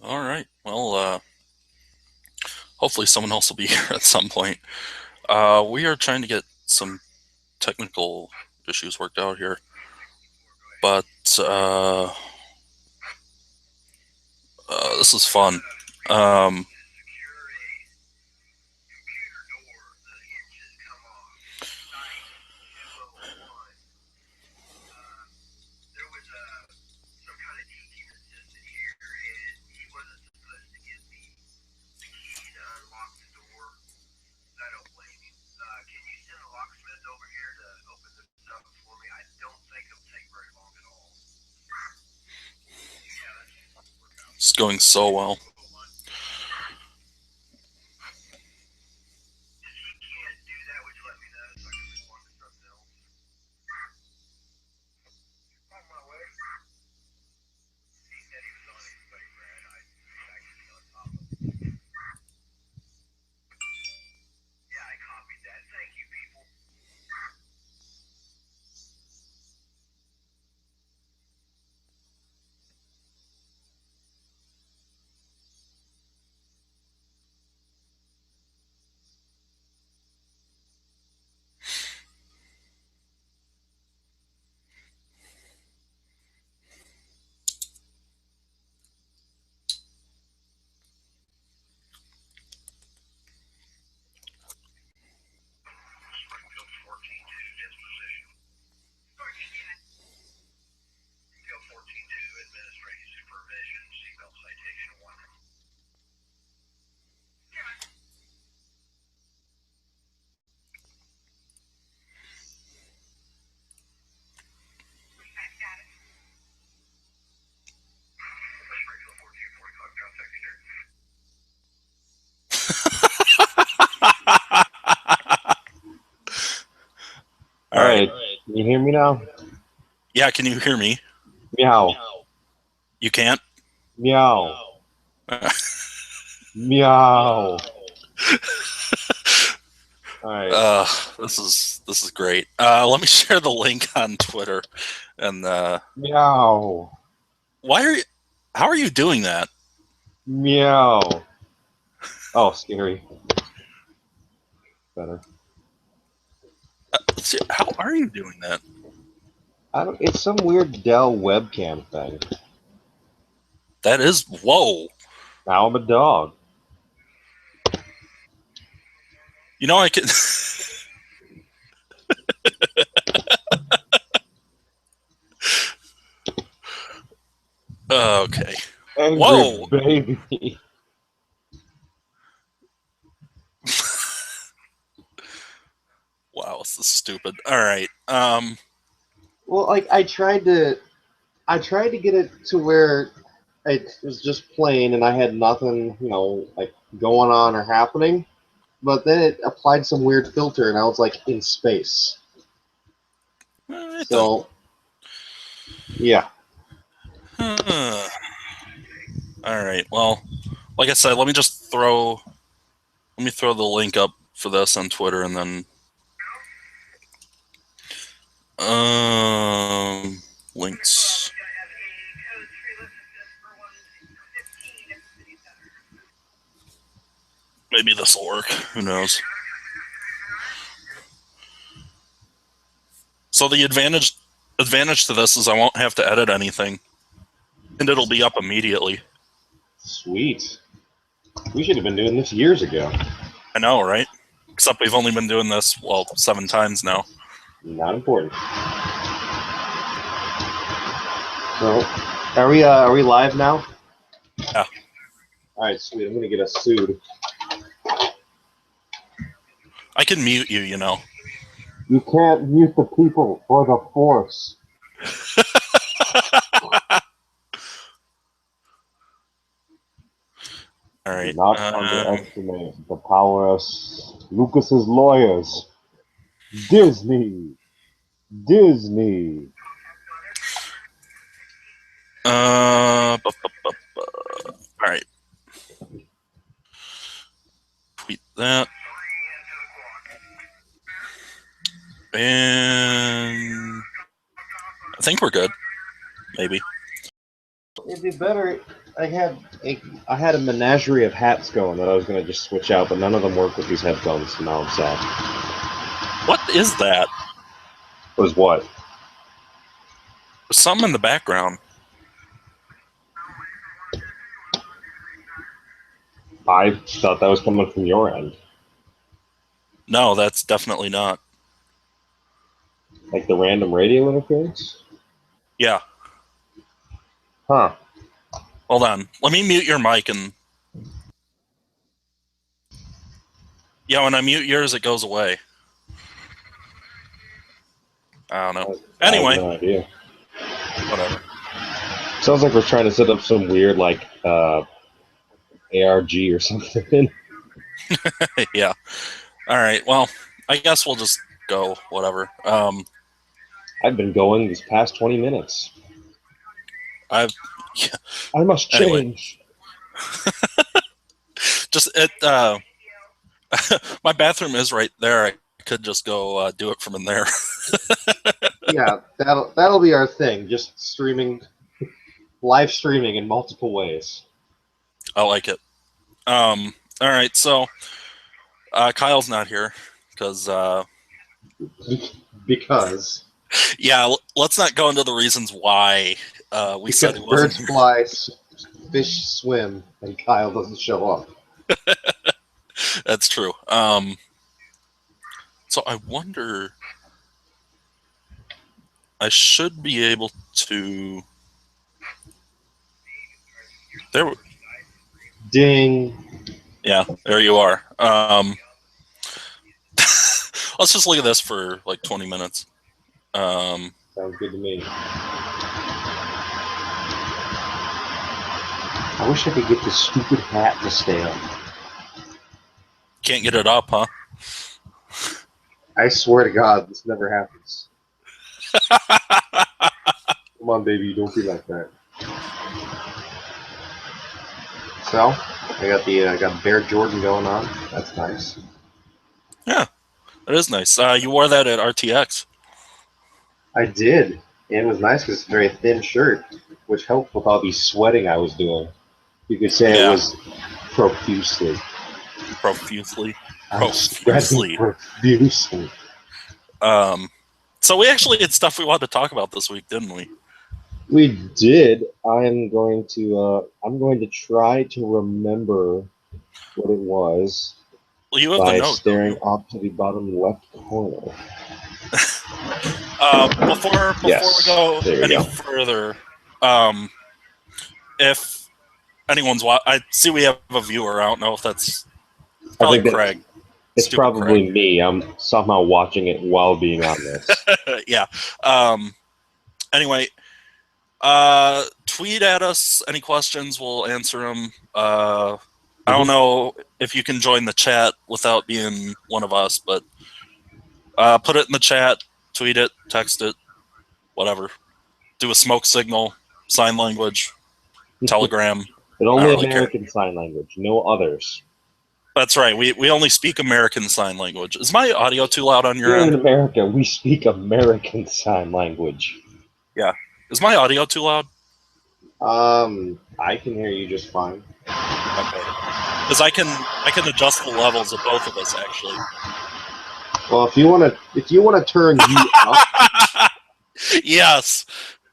All right. Well, hopefully someone else will be here at some point. We are trying to get some technical issues worked out here, but this is fun. Um, it's going so well. All All right. right. Can you hear me now? Yeah, can you hear me? Meow. You can't? Meow. Meow. All right. This is great. Let me share the link on Twitter. And Meow. why are you? How are you doing that? Meow. Oh, scary. Better. How are you doing that? I don't. It's some weird Dell webcam thing. That is whoa. Now I'm a dog. You know I can. Okay. Angry Whoa. baby. Wow, this is stupid. All right. Well, like I tried to get it to where it was just plain and I had nothing, like going on or happening. But then it applied some weird filter and I was like in space. All right then. So yeah. All right. Well, like I said, let me throw the link up for this on Twitter, and then links. Maybe this will work. Who knows? So the advantage to this is I won't have to edit anything, and it'll be up immediately. Sweet. We should have been doing this years ago. I know, right? Except we've only been doing this 7 times now. Not important. So, are we live now? Yeah. All right, sweet. I'm gonna get us sued. I can mute you. You know. You can't mute the people or the force. All Do right. not underestimate the power of Lucas's lawyers. Disney. Disney. All right. Tweet that. And I think we're good. Maybe. It'd be better I had a menagerie of hats going that I was gonna just switch out, but none of them work with these headphones, so now I'm sad. What is that? Was what? There's something in the background. I thought that was coming from your end. No, that's definitely not. Like the random radio interference? Yeah. Huh. Hold on. Let me mute your mic and. Yeah, when I mute yours, it goes away. I don't know. I have Anyway, no idea. whatever. Sounds like we're trying to set up some weird like ARG or something. Yeah. All right. Well, I guess we'll just go. Whatever. I've been going these past 20 minutes. I've I must Anyway. change. just it. My bathroom is right there. I could just go do it from in there. Yeah, that'll be our thing. Just live streaming in multiple ways. I like it. All right. So Kyle's not here because. Because Yeah, let's not go into the reasons why we said he wasn't birds here. fly, fish swim, and Kyle doesn't show up. That's true. So I wonder. I should be able to. There. Ding. Yeah, there you are. Let's just look at this for like 20 minutes. Sounds good to me. I wish I could get this stupid hat to stay up. Can't get it up, huh? I swear to God, this never happens. Come on, baby, don't be like that. So, I got Bear Jordan going on. That's nice. Yeah, it is nice. You wore that at RTX. I did, and it was nice because it's a very thin shirt, which helped with all the sweating I was doing. You could say Yeah. it was profusely. Profusely. I was sweating profusely. So we actually had stuff we wanted to talk about this week, didn't we? We did. I'm going to try to remember what it was Well, you have by the note. staring up to the bottom left corner. Before Yes, we go there you any go. further, if anyone's I see we have a viewer. I don't know if that's probably Craig. It's Stupid probably Craig. me. I'm somehow watching it while being on this. Yeah. Anyway, tweet at us any questions. We'll answer them. I don't know if you can join the chat without being one of us, but put it in the chat, tweet it, text it, whatever. Do a smoke signal, sign language, Telegram. But only really American Sign Language, no others. That's right. We only speak American Sign Language. Is my audio too loud on your Here end? in America, we speak American Sign Language. Yeah. Is my audio too loud? I can hear you just fine. Okay. Because I can adjust the levels of both of us actually. Well, if you wanna turn you up. Yes.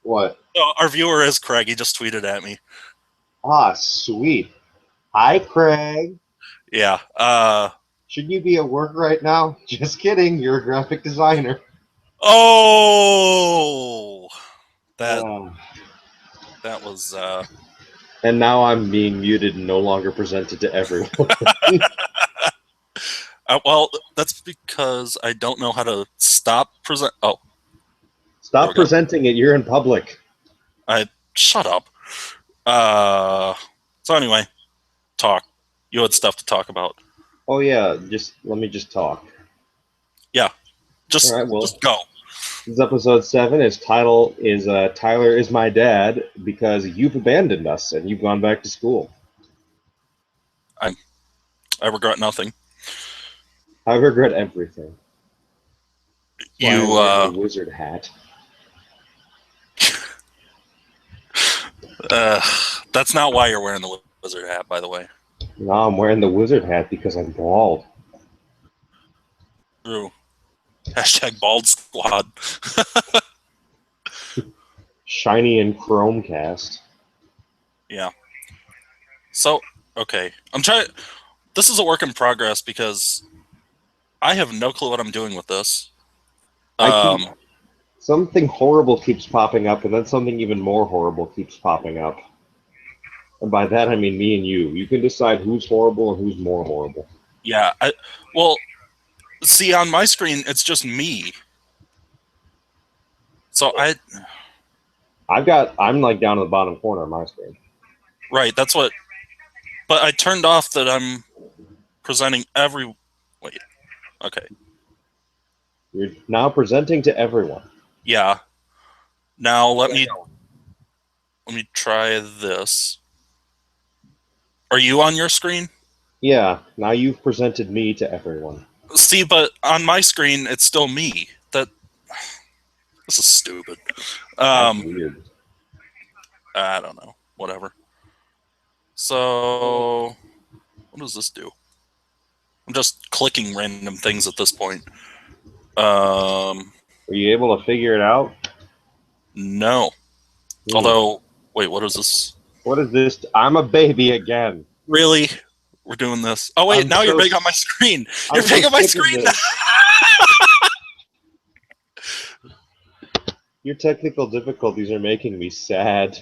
What? So our viewer is Craig. He just tweeted at me. Ah, sweet. Hi, Craig. Yeah. Should you be at work right now? Just kidding. You're a graphic designer. Oh, that was. And now I'm being muted and no longer presented to everyone. Well, that's because I don't know how to stop present. Oh, Stop presenting it. You're in public. Shut up. So anyway, talk. You had stuff to talk about. Oh yeah, let me talk. Yeah, just go. This is episode 7. Its title is Tyler is my dad because you've abandoned us and you've gone back to school. I regret nothing. I regret everything. You a wizard hat. That's not why you're wearing the wizard hat, by the way. No, I'm wearing the wizard hat because I'm bald. True. Hashtag bald squad. Shiny and Chromecast. Yeah. So, okay. This is a work in progress because I have no clue what I'm doing with this. Something horrible keeps popping up, and then something even more horrible keeps popping up. And by that, I mean me and you. You can decide who's horrible and who's more horrible. Yeah. Well, see, on my screen, it's just me. So I'm like down in the bottom corner of my screen. Right, that's what... But I turned off that I'm presenting Wait. Okay. You're now presenting to everyone. Yeah. Now let me try this. Are you on your screen? Yeah, now you've presented me to everyone. See, but on my screen, it's still me. This is stupid. That's weird. I don't know. Whatever. So, what does this do? I'm just clicking random things at this point. Were you able to figure it out? No. Although, wait, what is this? What is this? I'm a baby again. Really? We're doing this? Oh wait, now you're big on my screen. You're big on my screen. Your technical difficulties are making me sad.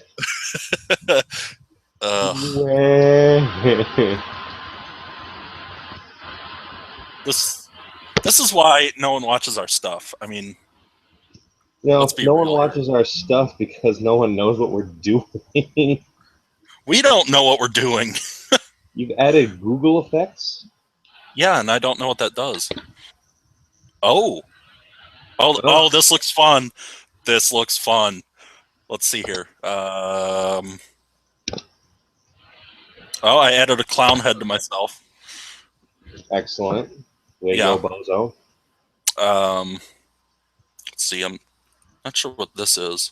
This is why no one watches our stuff. I mean, no one watches our stuff because no one knows what we're doing. We don't know what we're doing. You've added Google effects? Yeah, and I don't know what that does. Oh, this looks fun. This looks fun. Let's see here. Oh, I added a clown head to myself. Excellent. Way to go, bozo. Let's see. I'm not sure what this is.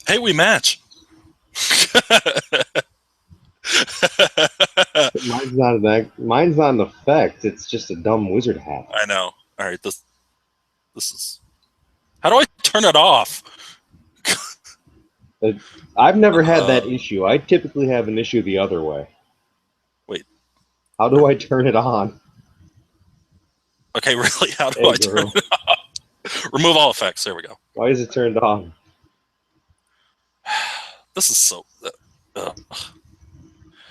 Hey, we match. Mine's not an effect. It's just a dumb wizard hat. I know. All right, this is. How do I turn it off? I've never had that issue. I typically have an issue the other way. Wait. How do I turn it on? Okay, really? How do I turn it off? Remove all effects. There we go. Why is it turned on? This is so.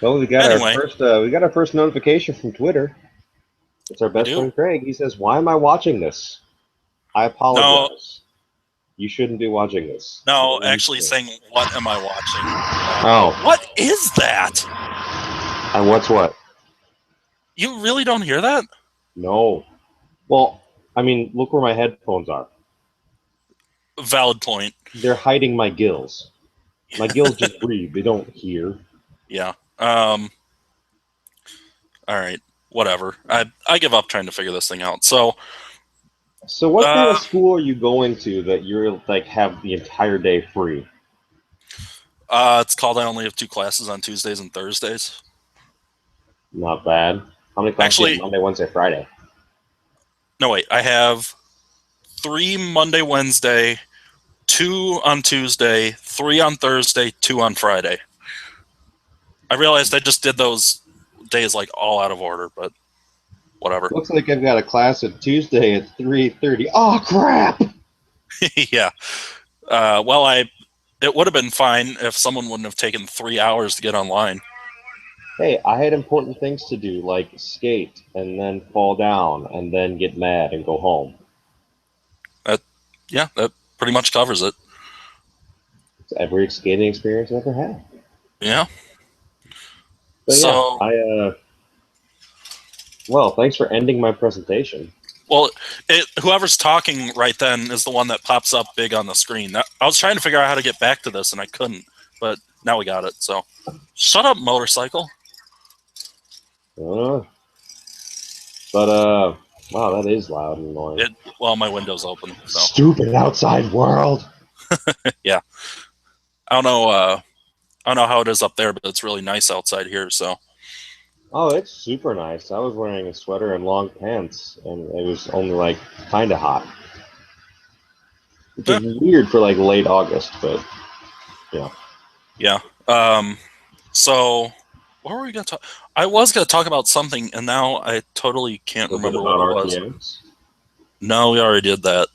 Well, we got our first notification from Twitter. It's our best friend Craig. He says, "Why am I watching this? I apologize. You shouldn't be watching this." No, actually saying, "What am I watching?" Oh, what is that? And what's what? You really don't hear that? No. Well, I mean, look where my headphones are. Valid point. They're hiding my gills. My gills just breathe. They don't hear. Yeah. All right. Whatever. I give up trying to figure this thing out. So what kind of school are you going to that you're like have the entire day free? It's called I only have 2 classes on Tuesdays and Thursdays. Not bad. How many classes? Actually, Monday, Wednesday, Friday? No, wait. I have 3 Monday, Wednesday, 2 on Tuesday, 3 on Thursday, 2 on Friday. I realized I just did those days like all out of order, but whatever. Looks like I've got a class on Tuesday at 3:30. Oh crap! Yeah. Well, it would have been fine if someone wouldn't have taken 3 hours to get online. Hey, I had important things to do, like skate and then fall down and then get mad and go home. Yeah, that pretty much covers it. It's every skating experience I've ever had. Yeah. But yeah, well, thanks for ending my presentation. Well, whoever's talking right then is the one that pops up big on the screen. I was trying to figure out how to get back to this, and I couldn't. But now we got it. So, shut up, motorcycle. But Wow, that is loud and annoying. Well, my window's open, so Stupid outside world. yeah. I don't know. I don't know how it is up there, but it's really nice outside here. So Oh, it's super nice. I was wearing a sweater and long pants, and it was only like kind of hot, which eh, is weird for like late August. But yeah, yeah. So what were we gonna talk? I was gonna talk about something, and now I totally can't was it remember what about it was. RPMs? No, we already did that.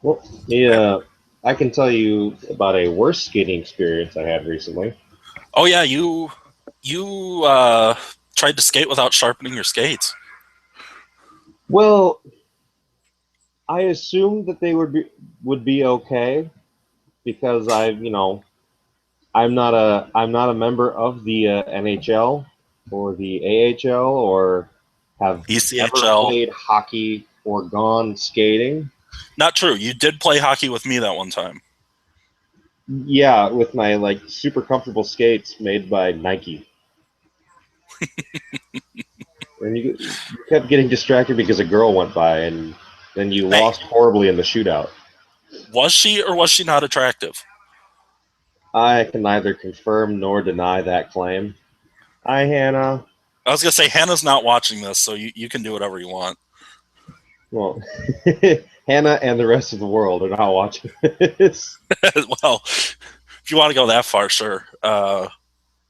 Well, yeah, I can tell you about a worse skating experience I had recently. Oh yeah, you tried to skate without sharpening your skates. Well, I assumed that they would be okay because I'm not a member of the NHL or the AHL or have ever ECHL. played hockey or gone skating. Not true. You did play hockey with me that one time. Yeah, with my like super comfortable skates made by Nike. And you kept getting distracted because a girl went by, and then you Hey, lost horribly in the shootout. was she or was she not attractive? I can neither confirm nor deny that claim. Hi, Hannah. I was gonna say Hannah's not watching this, so you can do whatever you want. Well, Hannah and the rest of the world are not watching this. Well, if you want to go that far, sure. I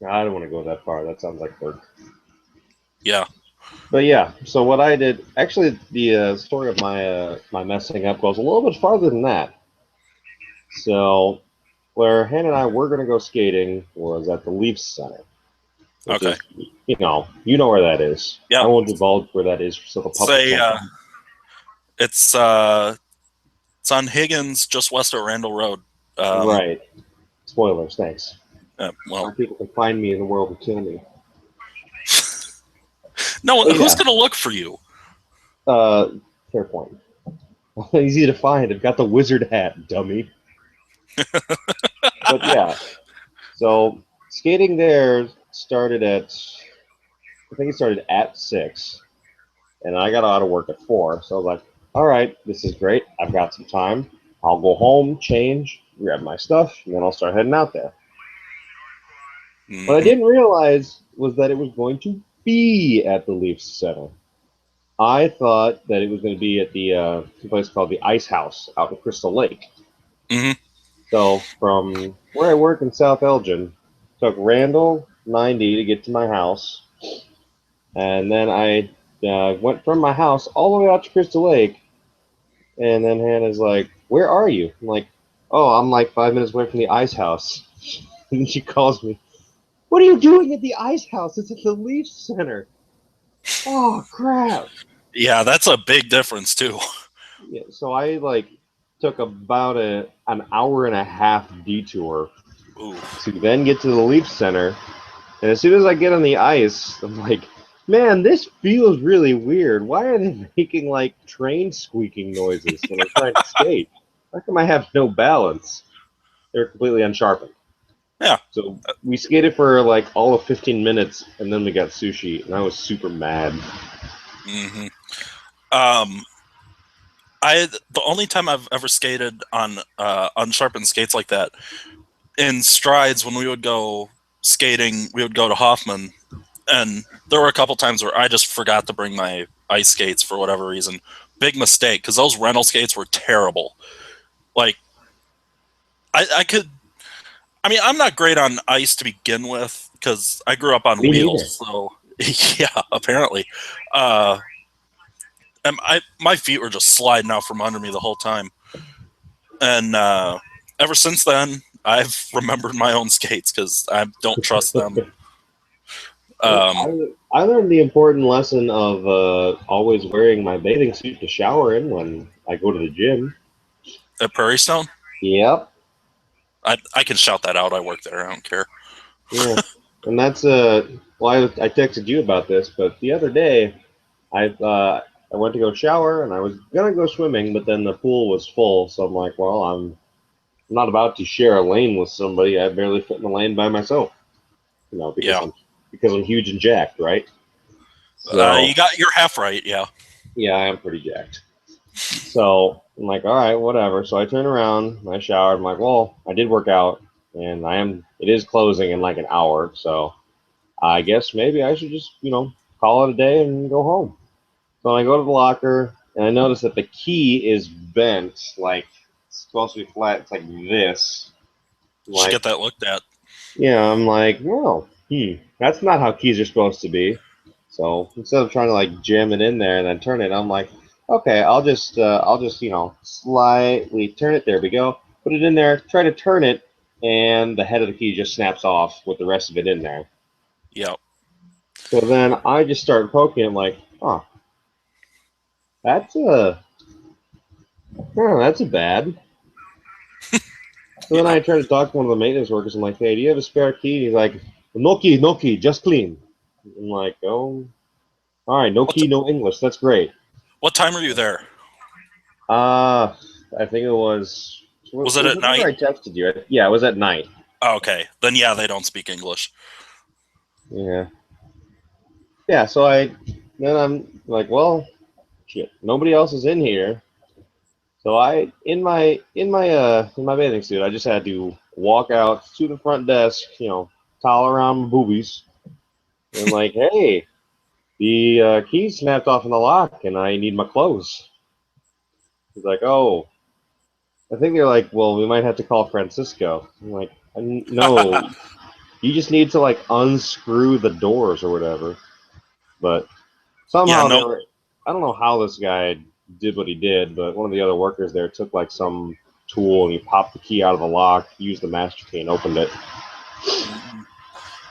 don't want to go that far. That sounds like work. Yeah. But yeah, so what I did, actually, the story of my messing up goes a little bit farther than that. So, where Hannah and I were going to go skating was at the Leafs Center, which Okay. is, you know where that is. Yeah. I won't divulge where that is, so the public. Say it's it's on Higgins, just west of Randall Road. Right. Spoilers. Thanks. Well, Where people can find me in the world and kill me. no, Oh, who's yeah. gonna look for you? Fair point. Easy to find. I've got the wizard hat, dummy. But yeah, so skating there started I think it started at 6, and I got out of work at 4. So I was like, all right, this is great. I've got some time. I'll go home, change, grab my stuff, and then I'll start heading out there. What I Mhm. didn't realize was that it was going to be at the Leafs Center. I thought that it was going to be at the place called the Ice House out in Crystal Lake. Mhm. So from where I work in South Elgin, took Randall 90 to get to my house, and then I went from my house all the way out to Crystal Lake. And then Hannah's like, "Where are you?" I'm like, "Oh, I'm like 5 minutes away from the Ice House." And she calls me, "What are you doing at the Ice House? It's at the Leafs Center." Oh crap! Yeah, that's a big difference too. Yeah, so I like took about an hour and a half detour Ooh. to then get to the Leafs Center. And as soon as I get on the ice, I'm like, man, this feels really weird. Why are they making like train squeaking noises when I'm trying to skate? How come I have no balance? They're completely unsharpened. Yeah. So we skated for like all of 15 minutes, and then we got sushi, and I was super mad. Hmm. Um, the only time I've ever skated on unsharpened skates like that in strides when we would go skating, we would go to Hoffman, and there were a couple times where I just forgot to bring my ice skates for whatever reason. Big mistake because those rental skates were terrible. Like I could. I mean, I'm not great on ice to begin with because I grew up on Me neither. wheels. So yeah, apparently. Uh, and my feet were just sliding out from under me the whole time. And ever since then, I've remembered my own skates because I don't trust them. Um, I learned the important lesson of always wearing my bathing suit to shower in when I go to the gym. at Prairie Stone, Yep. I can shout that out. I work there. I don't care. Yeah. And that's well, I texted you about this, but the other day I went to go shower and I was gonna go swimming, but then the pool was full, so I'm like, well, I'm not about to share a lane with somebody. I barely fit in the lane by myself, Yeah. because I'm huge and jacked, right? So You got your half right, yeah. yeah, I am pretty jacked. So I'm like, all right, whatever. So I turn around, I showered. I'm like, well, I did work out, and it is closing in like an hour. So I guess maybe I should just, call it a day and go home. So I go to the locker, and I notice that the key is bent, like it's supposed to be flat. It's like this. I'm You should like, get that looked at. yeah, I'm like, well, that's not how keys are supposed to be. So instead of trying to like jam it in there and then turn it, I'm like, okay, I'll just slightly turn it. There we go. Put it in there. Try to turn it, and the head of the key just snaps off with the rest of it in there. Yeah. So then I just start poking it, like, oh, that's that's a bad. So then Yeah. I try to talk to one of the maintenance workers. I'm like, hey, do you have a spare key? He's like, no key, no key, just clean. I'm like, oh, all right, no What, key, no English. That's great. what time were you there? Uh, I think it was. Was it at Whenever night? I texted you, yeah, it was at night. Oh, okay. Then yeah, they don't speak English. Yeah, yeah. Then I'm like, well, shit, nobody else is in here. So in my bathing suit, I just had to walk out to the front desk, towel around my boobies, and like, hey, the key snapped off in the lock, and I need my clothes. He's like, oh, I think they're like, well, we might have to call Francisco. I'm like, no, you just need to like unscrew the doors or whatever. But Yeah, somehow they no. were, I don't know how this guy did what he did, but one of the other workers there took like some tool and he popped the key out of the lock, used the master key, and opened it.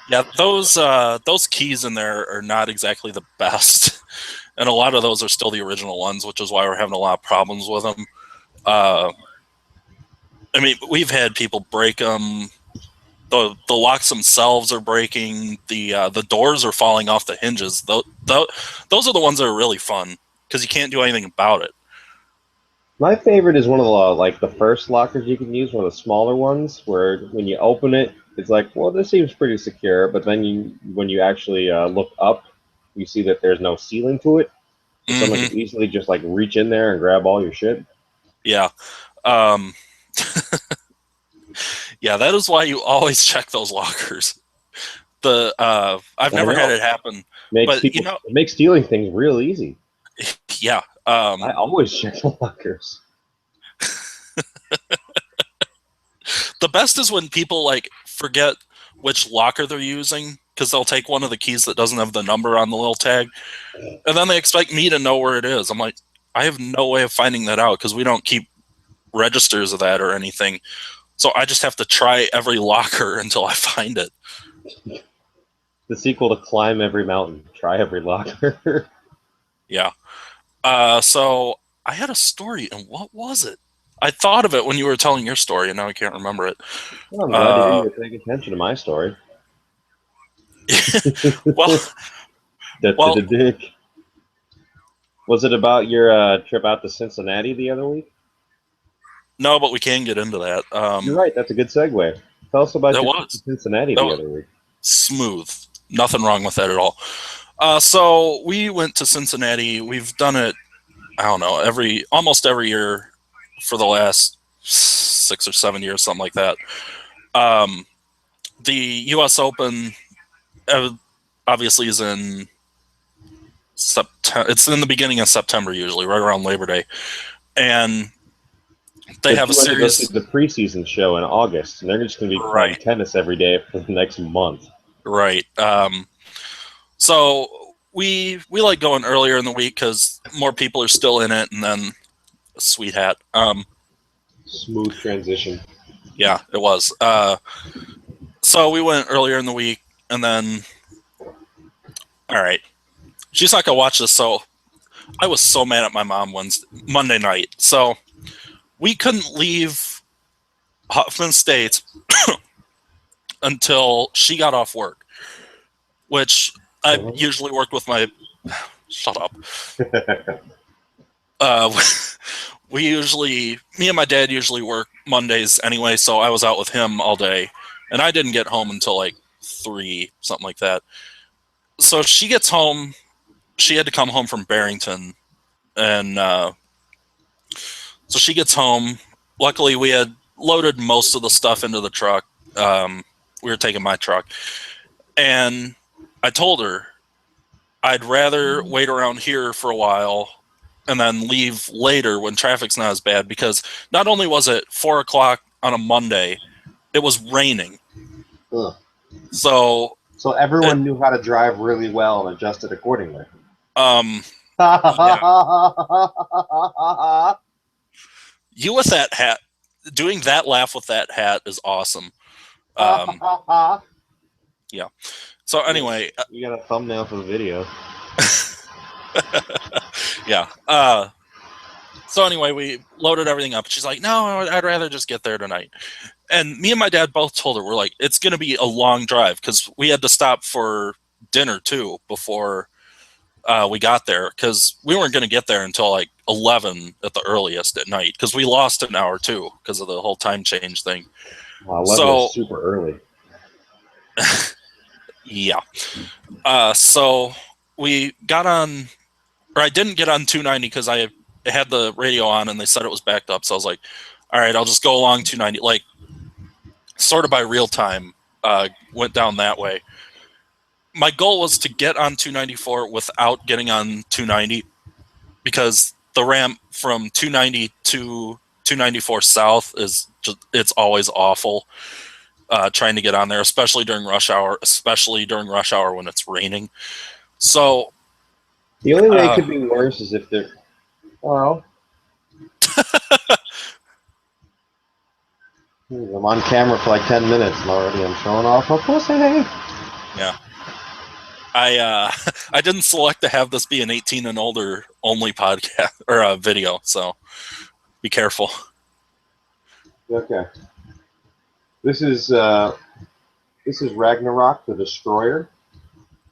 Yeah, those keys in there are not exactly the best, and a lot of those are still the original ones, which is why we're having a lot of problems with them. I mean, we've had people break them. The locks themselves are breaking. The doors are falling off the hinges. Those are the ones that are really fun because you can't do anything about it. My favorite is one of the like the first lockers you can use, one of the smaller ones, where when you open it, it's like, well, this seems pretty secure, but then when you actually look up, you see that there's no ceiling to it, so someone Hmm. could easily just like reach in there and grab all your shit. Yeah. Um, yeah, that is why you always check those lockers. I've I never had know. it happen, Makes but people it makes stealing things real easy. yeah. I always check the lockers. The best is when people like forget which locker they're using because they'll take one of the keys that doesn't have the number on the little tag, and then they expect me to know where it is. I'm like, I have no way of finding that out because we don't keep registers of that or anything. So I just have to try every locker until I find it. The sequel to Climb Every Mountain, Try Every Locker. Yeah. So I had a story, and what was it? I thought of it when you were telling your story, and now I can't remember it. Well, I'm glad to hear you're paying attention to my story. Well, well, Dick. Was it about your trip out to Cincinnati the other week? no, but we can get into that. You're right. That's a good segue. Tell us about That your trip to was Cincinnati that the was other week. smooth. Nothing wrong with that at all. So we went to Cincinnati. We've done it, I don't know, almost every year for the last 6 or 7 years, something like that. Um, the U.S. Open obviously is in September. It's in the beginning of September usually, right around Labor Day, and they But have a you went to go see series. the preseason show in August, and they're just going to be playing Right, tennis every day for the next month. right. So we like going earlier in the week because more people are still in it, and then sweet hat. Smooth transition. Yeah, it was. So we went earlier in the week, and then all right, she's not gonna watch this. So I was so mad at my mom Monday night. So we couldn't leave Huffman State until she got off work, which I usually worked with my. Shut up. Me and my dad usually work Mondays anyway, so I was out with him all day, and I didn't get home until like 3, something like that. So she gets home, she had to come home from Barrington, and so she gets home. Luckily, we had loaded most of the stuff into the truck. We were taking my truck, and I told her I'd rather wait around here for a while and then leave later when traffic's not as bad, because not only was it 4 o'clock on a Monday, it was raining. Ugh. So everyone knew how to drive really well and adjusted accordingly. You with that hat, doing that laugh with that hat is awesome. Yeah. So anyway, you got a thumbnail for the video. Yeah. So anyway, we loaded everything up. She's like, "No, I'd rather just get there tonight." And me and my dad both told her, we're like, it's going to be a long drive, because we had to stop for dinner too before we got there, because we weren't going to get there until like 11 at the earliest at night, because we lost an hour too because of the whole time change thing. 11 is super early. Yeah. So we got on, or I didn't get on 290 because I had the radio on and they said it was backed up. So I was like, all right, I'll just go along 290, like sort of by real time, went down that way. My goal was to get on 294 without getting on 290, because the ramp from 290 to 294 south is just, it's always awful. Trying to get on there, especially during rush hour when it's raining. So the only way it could be worse is if they're, well, I'm on camera for like 10 minutes and already I'm showing off my pussy. Yeah. I didn't select to have this be an 18 and older only podcast or a video, so be careful. Okay. This is Ragnarok the Destroyer.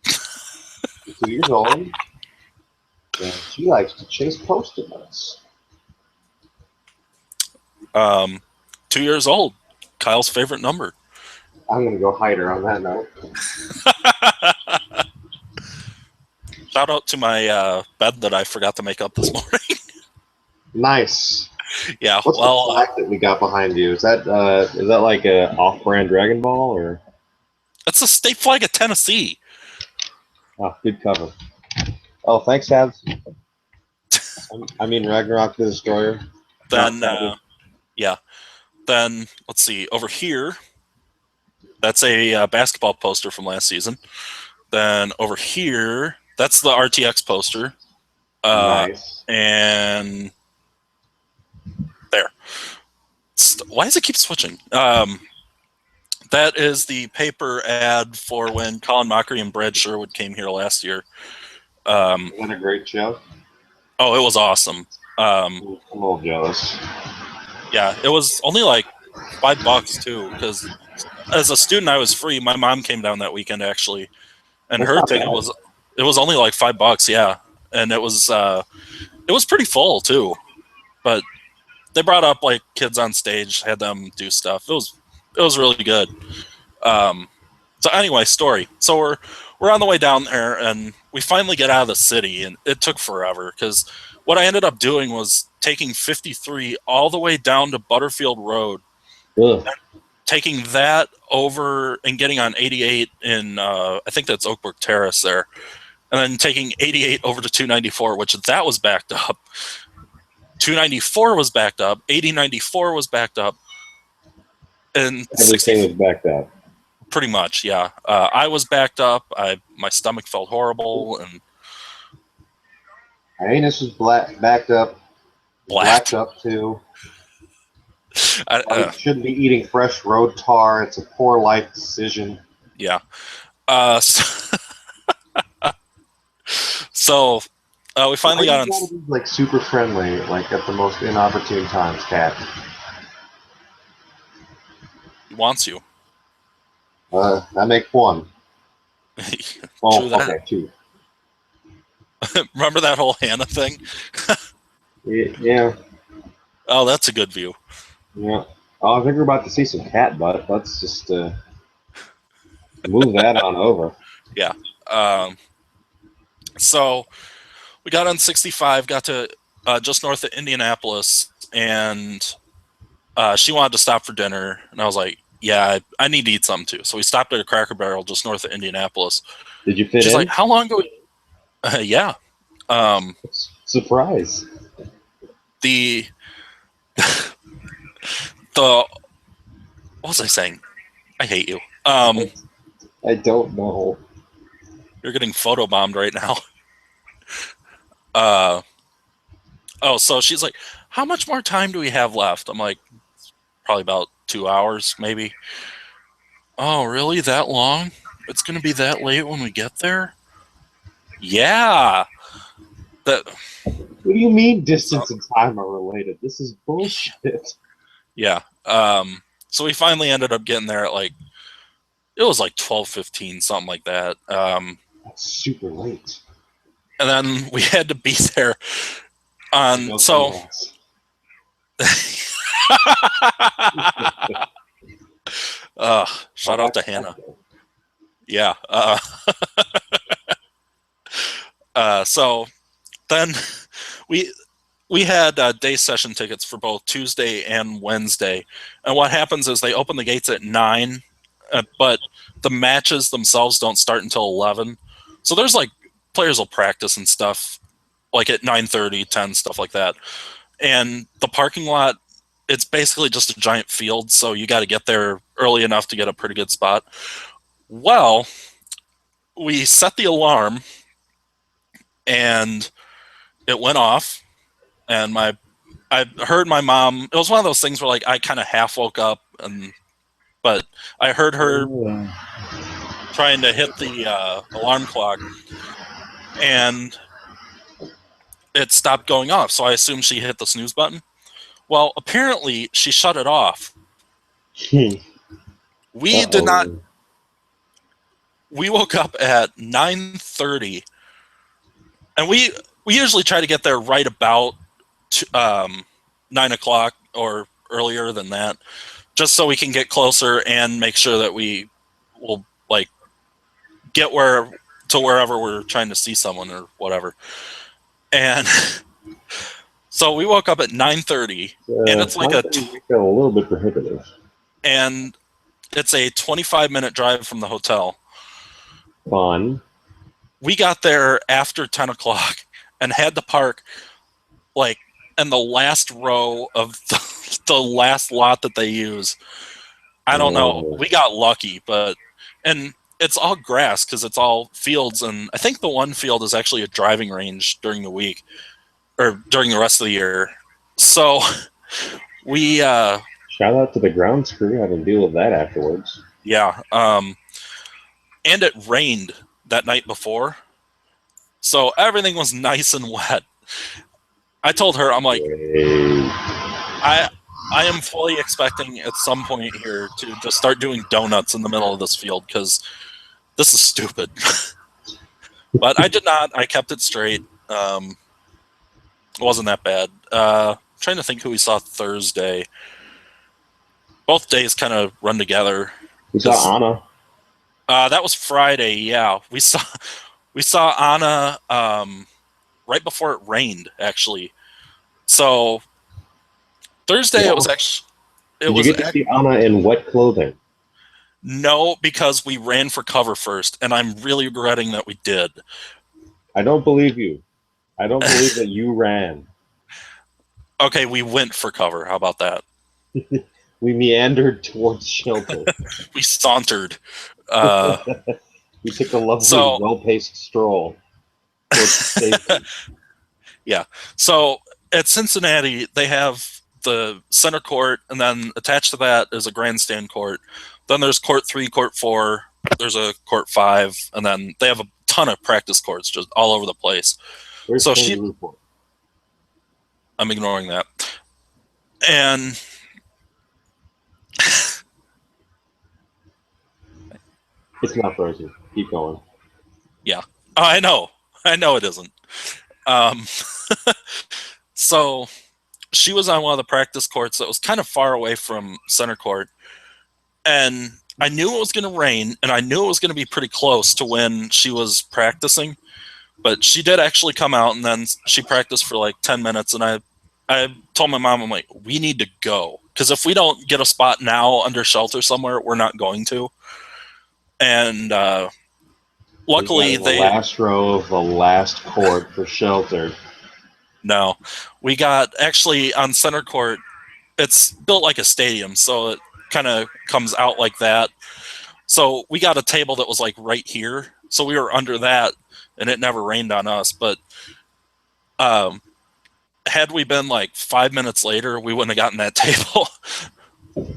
She's 2 years old, and she likes to chase Post-it notes. 2 years old, Kyle's favorite number. I'm gonna go hide her on that note. Shout out to my bed that I forgot to make up this morning. Nice. Yeah. What's the flag that we got behind you? Is that like a off-brand Dragon Ball, or? It's the state flag of Tennessee. Oh, good cover. Oh, thanks, Habs. I mean Ragnarok the Destroyer. Then, yeah. Then let's see over here. That's a basketball poster from last season. Then over here, that's the RTX poster. Nice. And there. Why does it keep switching? That is the paper ad for when Colin Mockery and Brad Sherwood came here last year. What a great show. Oh, it was awesome. I'm a little jealous. Yeah, it was only like $5 too, because as a student I was free. My mom came down that weekend actually, and her ticket was only like $5. Yeah, and it was pretty full too, but they brought up like kids on stage, had them do stuff. It was really good. So anyway, story. So we're on the way down there, and we finally get out of the city, and it took forever, because what I ended up doing was taking 53 all the way down to Butterfield Road, taking that over and getting on 88 in I think that's Oakbrook Terrace there, and then taking 88 over to 294, which that was backed up. 294 was backed up. 8094 was backed up. And everything was backed up. Pretty much, yeah. I was backed up. My stomach felt horrible, and my anus was backed up. Blacked up too. I shouldn't be eating fresh road tar. It's a poor life decision. Yeah. So we finally got on. Like super friendly, like at the most inopportune times, Cat. He wants you. I make one. Well, okay, two. Remember that whole Hannah thing? Yeah. Oh, that's a good view. Yeah. Oh, I think we're about to see some cat butt. Let's just move that on over. Yeah. So we got on 65, got to just north of Indianapolis, and she wanted to stop for dinner, and I was like, "Yeah, I need to eat something too." So we stopped at a Cracker Barrel just north of Indianapolis. Did you fit She's like, in? "How long do we?" Yeah. Surprise. The the what was I saying? I hate you. I don't know. You're getting photobombed right now. Oh, so she's like, "How much more time do we have left?" I'm like, "Probably about 2 hours, maybe." Oh, really? That long? It's gonna be that late when we get there? Yeah. That. What do you mean distance and time are related? This is bullshit. Yeah. So we finally ended up getting there at like it was like 12:15, something like that. That's super late. And then we had to be there on No so. Shout out to Hannah. Yeah. So then we had day session tickets for both Tuesday and Wednesday, and what happens is they open the gates at 9, but the matches themselves don't start until 11. So there's like players will practice and stuff like at 9:30, 10, stuff like that. And the parking lot, it's basically just a giant field, so you got to get there early enough to get a pretty good spot. Well, we set the alarm and it went off, and I heard my mom. It was one of those things where like I kind of half woke up, but I heard her trying to hit the alarm clock, and it stopped going off. So I assumed she hit the snooze button. Well, apparently she shut it off. We did not. We woke up at 9:30, and we usually try to get there right about 9 o'clock or earlier than that, just so we can get closer and make sure that we will like get to wherever we're trying to see someone or whatever. And so we woke up at 9:30, and it's like a little bit prohibitive. And it's a 25-minute drive from the hotel. Fun. We got there after 10 o'clock and had to park like in the last row of the last lot that they use. I don't know. We got lucky, and it's all grass because it's all fields, and I think the one field is actually a driving range during the week or during the rest of the year. So we shout out to the grounds crew having to deal with that afterwards. Yeah. And it rained that night before, so everything was nice and wet. I told her, I'm like, I am fully expecting at some point here to just start doing donuts in the middle of this field because this is stupid. But I did not. I kept it straight. It wasn't that bad. I'm trying to think who we saw Thursday. Both days kind of run together. We saw Anna. That was Friday. Yeah, we saw Anna right before it rained, actually. So Thursday it was actually. Did you get to see Anna in wet clothing? No, because we ran for cover first, and I'm really regretting that we did. I don't believe you. I don't believe that you ran. Okay, we went for cover. How about that? We meandered towards shelter. We sauntered. We took a lovely, well-paced stroll towards safety. Yeah. So at Cincinnati, they have the center court, and then attached to that is a grandstand court. Then there's court 3, court 4. There's a court 5, and then they have a ton of practice courts just all over the place. Where's so I'm ignoring that. And it's not frozen. Keep going. Yeah. Oh, I know it isn't. So she was on one of the practice courts that was kind of far away from center court, and I knew it was going to rain, and I knew it was going to be pretty close to when she was practicing. But she did actually come out, and then she practiced for like 10 minutes, and I told my mom, I'm like, we need to go. Because if we don't get a spot now under shelter somewhere, we're not going to. And luckily, We got in the last row of the last court for shelter. No, we got actually on center court. It's built like a stadium, so it kind of comes out like that. So we got a table that was like right here. So we were under that, and it never rained on us. But had we been like 5 minutes later, we wouldn't have gotten that table.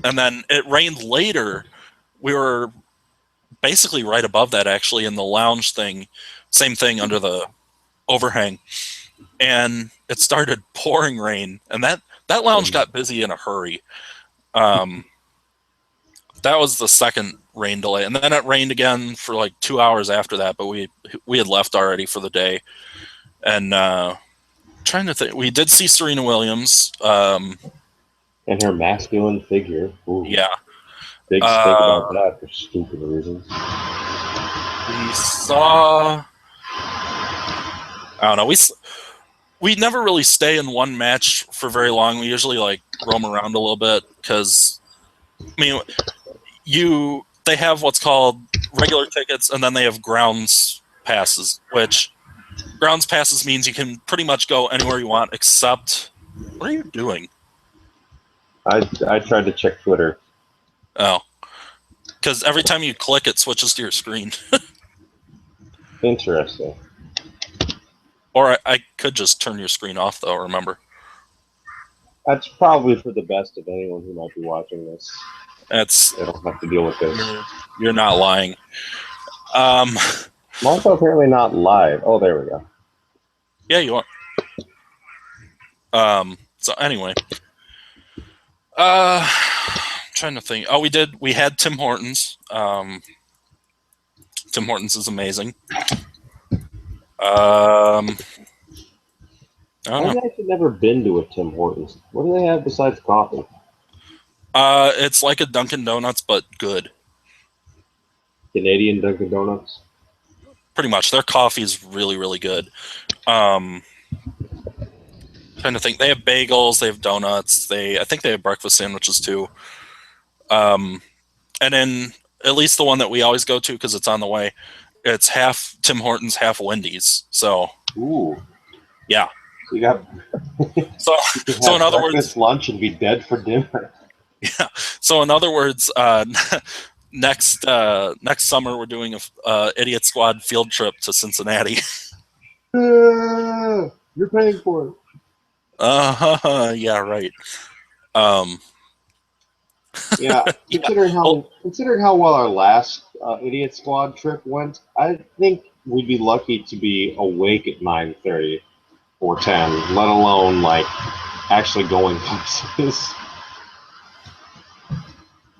And then it rained later. We were basically right above that, actually, in the lounge thing. Same thing under the overhang. And it started pouring rain. And that lounge got busy in a hurry. That was the second rain delay. And then it rained again for like 2 hours after that, but we had left already for the day. And trying to think, we did see Serena Williams. And her masculine figure. Ooh. Yeah. Big stink about that for stupid reasons. We saw... I don't know. We never really stay in one match for very long. We usually like roam around a little bit because, I mean, they have what's called regular tickets, and then they have grounds passes, which grounds passes means you can pretty much go anywhere you want except... What are you doing? I tried to check Twitter. Oh. Because every time you click, it switches to your screen. Interesting. Or I could just turn your screen off, though, remember. That's probably for the best of anyone who might be watching this. They don't have to deal with this. You're not lying. I'm also apparently not live. Oh, there we go. Yeah, you are. So anyway. Trying to think. Oh, we had Tim Hortons. Tim Hortons is amazing. I've actually never been to a Tim Hortons. What do they have besides coffee? It's like a Dunkin' Donuts, but good. Canadian Dunkin' Donuts? Pretty much. Their coffee is really, really good. Trying to think. They have bagels. They have donuts. I think they have breakfast sandwiches too. And then at least the one that we always go to because it's on the way. It's half Tim Hortons, half Wendy's. So, ooh, yeah. You got so in other words, lunch and be dead for dinner. Yeah. So in other words, next summer we're doing a Idiot Squad field trip to Cincinnati. You're paying for it. Yeah, right. Yeah, considering how well our last Idiot Squad trip went, I think we'd be lucky to be awake at 9:30 or 10, let alone like actually going places.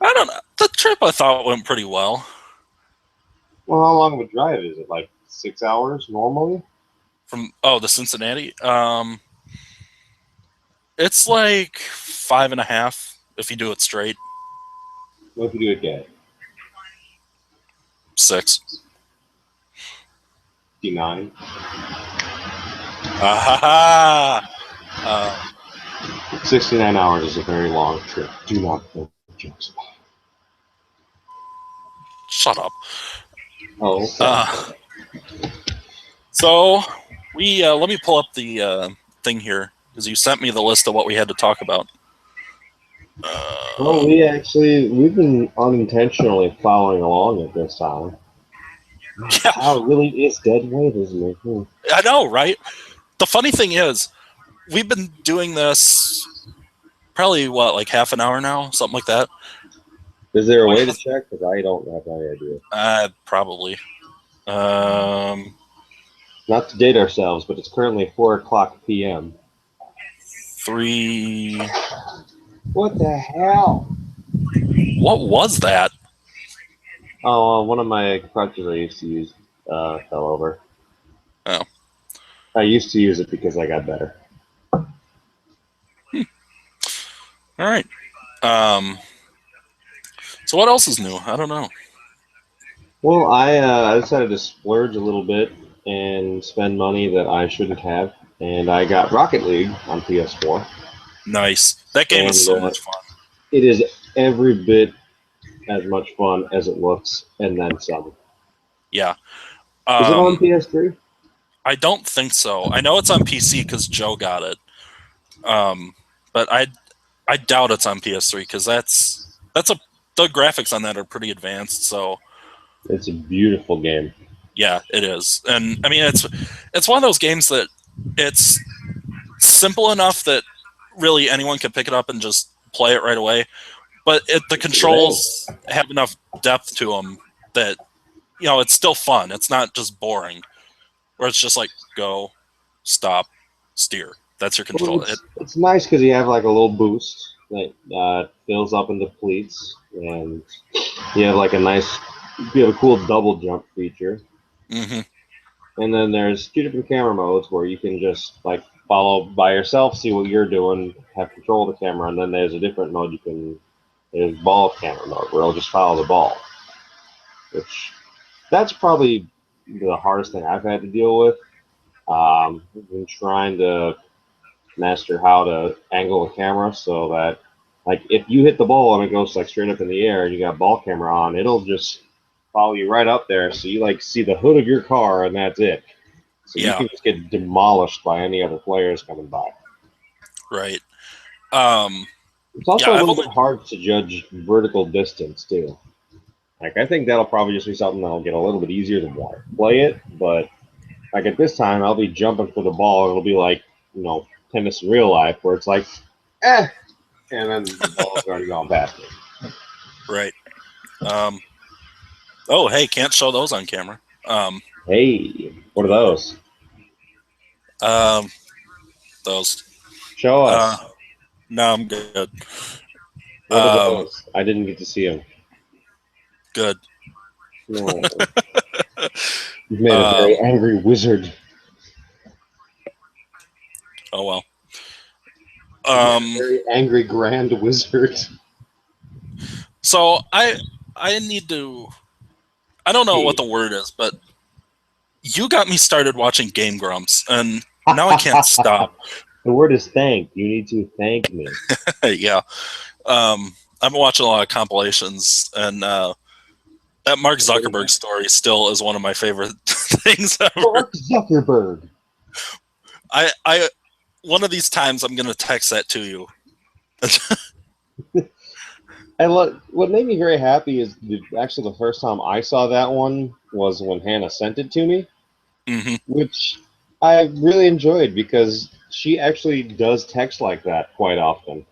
I don't know. The trip I thought went pretty well. Well, how long of a drive is it? Like 6 hours normally? From the Cincinnati. It's like 5.5 if you do it straight. What if you do it gay? 6. 59. 69 hours is a very long trip. Do not make jokes about it. Shut up. Oh. So we let me pull up the thing here because you sent me the list of what we had to talk about. Well, we've been unintentionally following along at this time. Yeah. Wow, it really is dead weight, isn't it? I know, right? The funny thing is, we've been doing this probably, like half an hour now? Something like that. Is there a way to check? Because I don't have any idea. Probably. Not to date ourselves, but it's currently 4:00 p.m. 3... What the hell? What was that? Oh, one of my crutches I used to use fell over. Oh. I used to use it because I got better. All right. So what else is new? I don't know. Well, I decided to splurge a little bit and spend money that I shouldn't have, and I got Rocket League on PS4, Nice. That game is and so much fun. it is every bit as much fun as it looks, and then some. Yeah. Is it on PS3? I don't think so. I know it's on PC because Joe got it. But I doubt it's on PS3 because the graphics on that are pretty advanced. So It's a beautiful game. yeah, it is. And I mean, it's one of those games that it's simple enough that really anyone can pick it up and just play it right away. But the controls have enough depth to them that it's still fun. It's not just boring, where it's just like go, stop, steer. That's your control. Well, it's nice because you have like a little boost that fills up and depletes, and you have like you have a cool double jump feature. Mm-hmm. And then there's 2 different camera modes where you can just like follow by yourself, see what you're doing, have control of the camera, and then there's a different mode there's ball camera mode where it'll just follow the ball. That's probably the hardest thing I've had to deal with. I've been trying to master how to angle the camera so that, like, if you hit the ball and it goes like straight up in the air and you got ball camera on, it'll just follow you right up there, so you like see the hood of your car and that's it. So you can just get demolished by any other players coming by. Right. It's also a little bit hard to judge vertical distance too. Like, I think that'll probably just be something that'll get a little bit easier the more I play it, but like at this time I'll be jumping for the ball and it'll be like, tennis in real life where it's like, and then the ball's already gone past me. Right. Oh, hey, can't show those on camera. Hey, what are those? Those. Show us. No, I'm good. What are those? I didn't get to see them. Good. No. You've made a very angry wizard. Oh well. Very angry grand wizard. So I need to. I don't know what the word is, but you got me started watching Game Grumps, and now I can't stop. The word is thank. You need to thank me. Yeah. I've been watching a lot of compilations, and that Mark Zuckerberg story still is one of my favorite things ever. Mark Zuckerberg. I one of these times I'm gonna text that to you. And what made me very happy is actually the first time I saw that one was when Hannah sent it to me, which I really enjoyed because she actually does text like that quite often.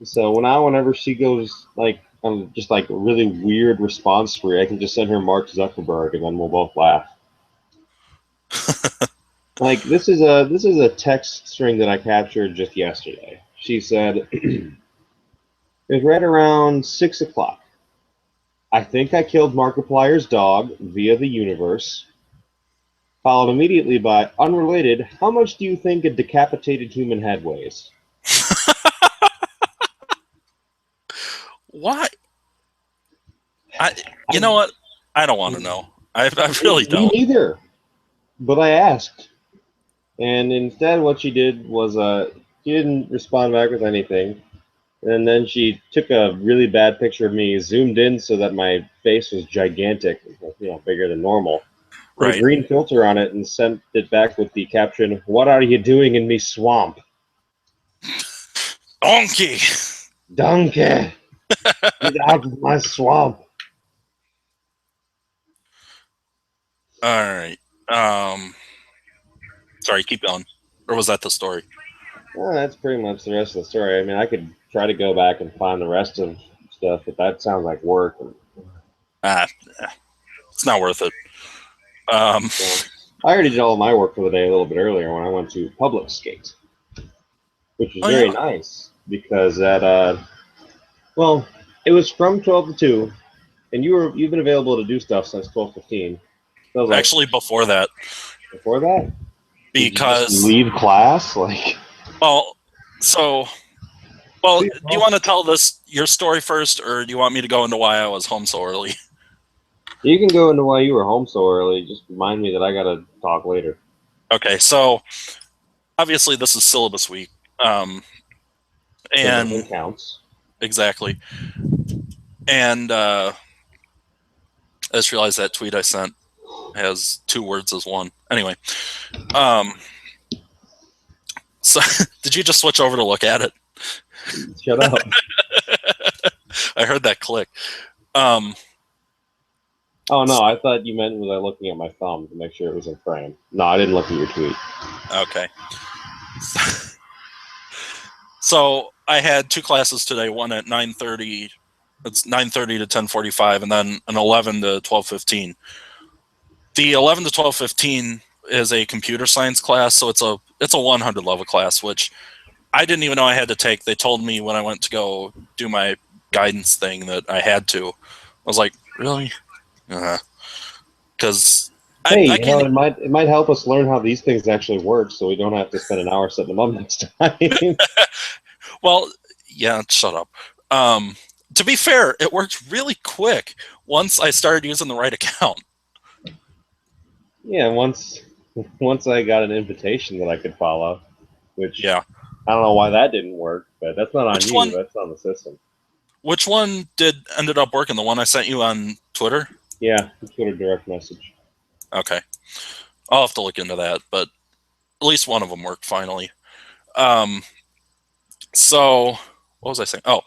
So whenever she goes like just like a really weird response for I can just send her Mark Zuckerberg and then we'll both laugh. Like this is a text string that I captured just yesterday. She said. It was right around 6 o'clock. I think I killed Markiplier's dog via the universe. Followed immediately by, unrelated, how much do you think a decapitated human head weighs? Why? You know what? I don't want to know. I really don't. Me neither. But I asked. And instead what she did was she didn't respond back with anything. And then she took a really bad picture of me, zoomed in so that my face was gigantic, bigger than normal. Put a green filter on it and sent it back with the caption, "What are you doing in me swamp?" Donkey! Get out of my swamp! Alright. Sorry, keep going. Or was that the story? Well, that's pretty much the rest of the story. I mean, I could try to go back and find the rest of stuff, but that sounds like work. It's not worth it. I already did all my work for the day a little bit earlier when I went to Public Skate, which was very nice because it was from 12 to 2, and you've been available to do stuff since 12:15. So actually, before that. Before that? Because did you just leave class, like. Do you want to tell your story first, or do you want me to go into why I was home so early? You can go into why you were home so early. Just remind me that I gotta talk later. Okay, so obviously this is syllabus week, Everything and counts. exactly. And I just realized that tweet I sent has 2 words as one. Anyway, so did you just switch over to look at it? Shut up. I heard that click. Um, Oh no, I thought you meant was I looking at my thumb to make sure it was in frame. No, I didn't look at your tweet. okay. So I had 2 classes today. One at 9:30. It's 9:30 to 10:45, and then an 11 to 12:15. The 11 to 12:15 is a computer science class, so it's a 100 level class, which I didn't even know I had to take. They told me when I went to go do my guidance thing that I had to. I was like, really? Because Hey, I can't. it might help us learn how these things actually work, so we don't have to spend an hour setting them up next time. Well, yeah, shut up. To be fair, it worked really quick once I started using the right account. Yeah, once I got an invitation that I could follow, which Yeah. I don't know why that didn't work, but that's not on Which you. one? That's on the system. Which one ended up working? The one I sent you on Twitter? Yeah, Twitter direct message. Okay, I'll have to look into that, but at least one of them worked finally. Um, so what was I saying? Oh,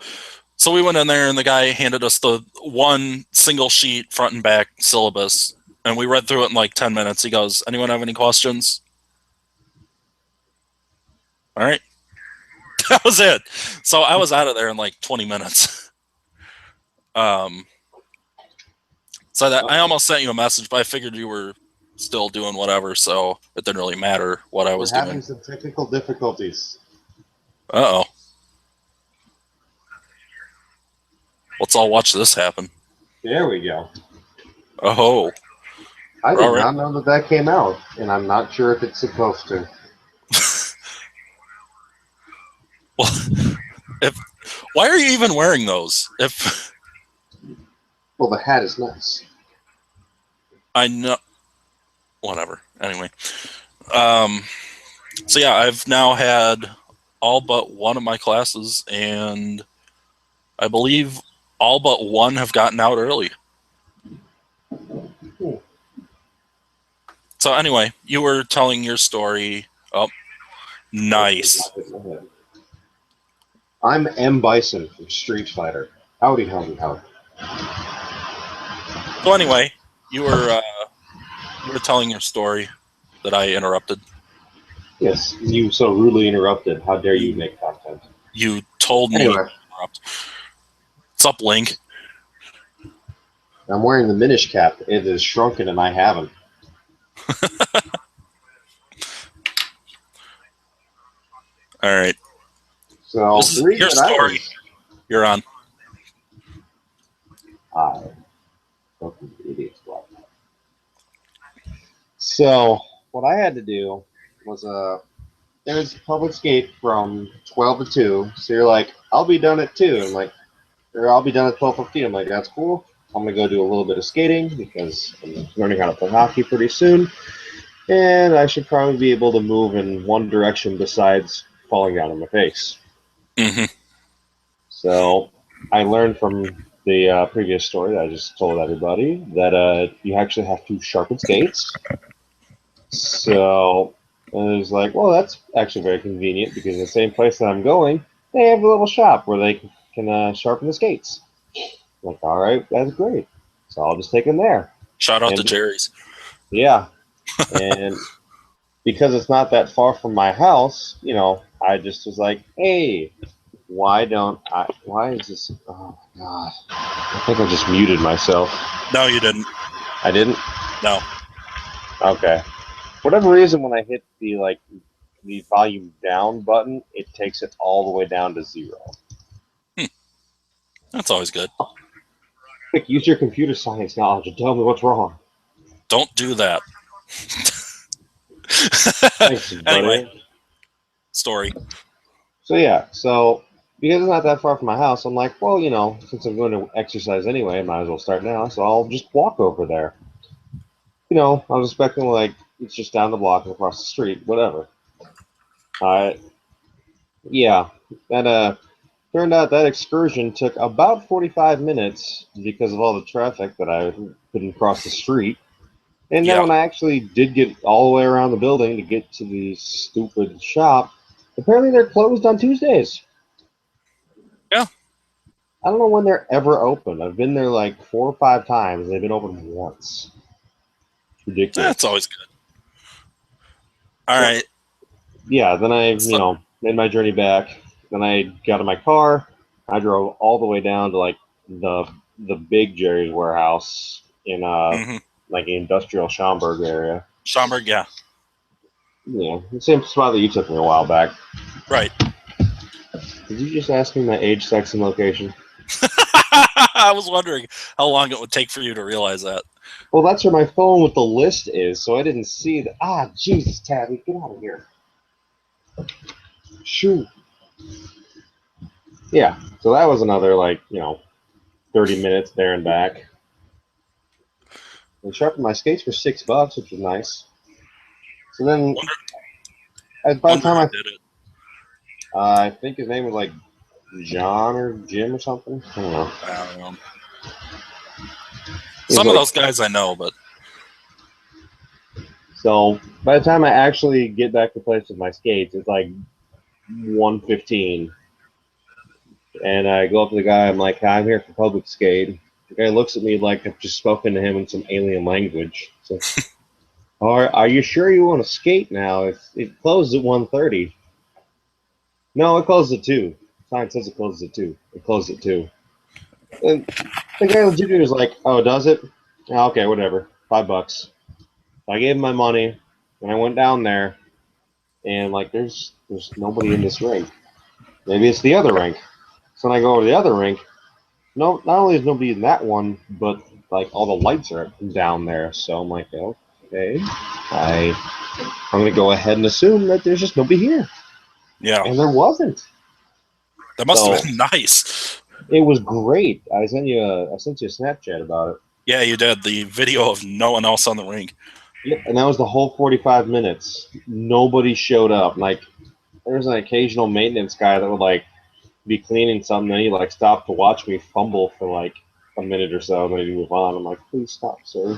so we went in there and the guy handed us the one single sheet front and back syllabus, and we read through it in like 10 minutes. He goes, "Anyone have any questions?" All right, that was it. So I was out of there in like 20 minutes. So that I almost sent you a message, but I figured you were still doing whatever, so it didn't really matter what I was We're having doing. some technical difficulties. Uh oh. Let's all watch this happen. There we go. Oh. I All did right. not know that that came out, and I'm not sure if it's supposed to. Well, why are you even wearing those? If Well, the hat is nice. I know, whatever. Anyway, so yeah, I've now had all but one of my classes, and I believe all but one have gotten out early. So anyway, you were telling your story. Oh, nice. I'm M. Bison from Street Fighter. Howdy, howdy, howdy. So anyway, you were telling your story that I interrupted. Yes, you so rudely interrupted. How dare you make content? You told me Anyway, to interrupt. What's up, Link? I'm wearing the Minish cap. It is shrunken, and I haven't. All right. So This is the reason your that I story. was, You're on. I fucking idiots. So what I had to do was there's public skate from 12 to 2. So you're like, I'll be done at 2. I'm like, or I'll be done at 12:15. I'm like, that's cool. I'm gonna go do a little bit of skating because I'm learning how to play hockey pretty soon, and I should probably be able to move in one direction besides falling down on my face. Mm-hmm. So I learned from the previous story that I just told everybody that you actually have to sharpen skates. So I was like, well, that's actually very convenient because in the same place that I'm going, they have a little shop where they can sharpen the skates. I'm like, all right, that's great. So I'll just take them there. Shout out And- to Jerry's. Yeah. And because it's not that far from my house, I just was like, hey, why is this? Oh, my God. I think I just muted myself. No, you didn't. I didn't? No. Okay. For whatever reason, when I hit the volume down button, it takes it all the way down to 0. That's always good. Quick, use your computer science knowledge and tell me what's wrong. Don't do that. Thanks, buddy. Anyway, story. So because it's not that far from my house, I'm like, well, since I'm going to exercise anyway, I might as well start now. So I'll just walk over there. I was expecting like it's just down the block and across the street, whatever. Uh, yeah, that turned out that excursion took about 45 minutes because of all the traffic that I couldn't cross the street. And then Yeah. when I actually did get all the way around the building to get to the stupid shop, apparently they're closed on Tuesdays. Yeah. I don't know when they're ever open. I've been there like 4 or 5 times, and they've been open once. It's ridiculous. That's always good. All right. Yeah, then I, So- made my journey back. Then I got in my car. I drove all the way down to like the big Jerry's warehouse in Mhm. like industrial Schaumburg area. Schaumburg, yeah. Yeah, the same spot that you took me a while back. Right. Did you just ask me my age, sex, and location? I was wondering how long it would take for you to realize that. Well, that's where my phone with the list is, so I didn't see that. Ah, Jesus, Tabby, get out of here. Shoot. Yeah, so that was another, 30 minutes there and back. I sharpened my skates for $6, which was nice. So then, by the time I did it. I think his name was like John or Jim or something. I don't know. I don't know. He's Some of like- those guys I know, but So by the time I actually get back to the place with my skates, it's like 1:15, and I go up to the guy. I'm like, "Hi, I'm here for public skate." The guy looks at me like I've just spoken to him in some alien language. So, are you sure you want to skate now? It closes at 1:30. No, it closes at 2. Sign says it closes at 2. It closes at 2. And the guy legitimately was like, "Oh, does it? Oh, okay, whatever. $5." I gave him my money, and I went down there, and like, there's nobody in this rink. Maybe it's the other rink. So when I go over to the other rink, no, not only is nobody in that one, but like all the lights are down there. So I'm like, okay, I'm gonna go ahead and assume that there's just nobody here, yeah, and there wasn't. that must have So- been nice. It was great. I sent you a Snapchat about it. Yeah, you did the video of no one else on the rink. Yep, and that was the whole 45 minutes. Nobody showed up. Like, there was an occasional maintenance guy that would like be cleaning something, and he'd like stop to watch me fumble for like a minute or so, and then he'd move on. I'm like, please stop, sir.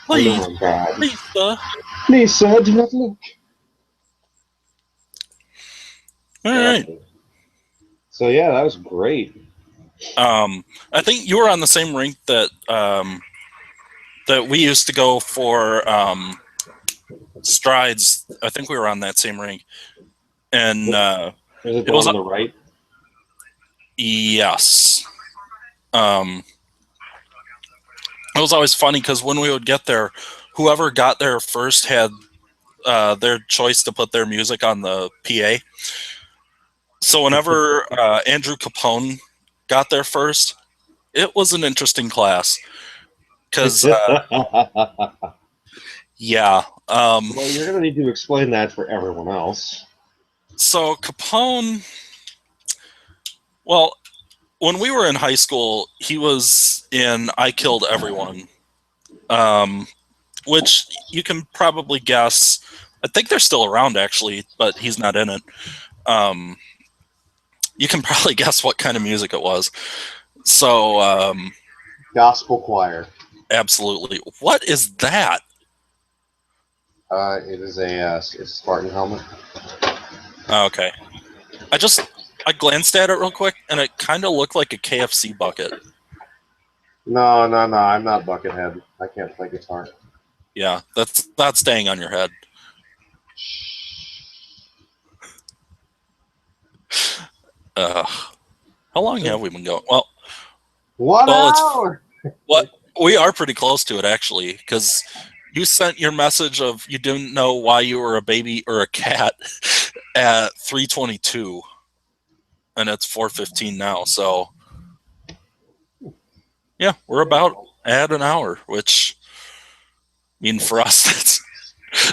Please, Oh my God. Lisa. Please, sir, do not look. All right. So yeah, that was great. I think you were on the same rink that that we used to go for strides. I think we were on that same rink, and Is it the It was one on the right? yes, it was always funny because when we would get there, whoever got there first had their choice to put their music on the PA. So whenever Andrew Capone got there first, it was an interesting class because yeah. Well, you're gonna need to explain that for everyone else. So Capone, well, when we were in high school, he was in I Killed Everyone, which you can probably guess. I think they're still around actually, but he's not in it. You can probably guess what kind of music it was. So, Gospel choir. absolutely. What is that? It is a Spartan helmet. Okay. I glanced at it real quick, and it kind of looked like a KFC bucket. No, I'm not Buckethead. I can't play guitar. Yeah, that's not staying on your head. How long have we been going? Well, 1 Well, it's- hour. we are pretty close to it actually, because you sent your message of you didn't know why you were a baby or a cat at 3:22, and it's 4:15 now. So, yeah, we're about at an hour, which, I mean, for us,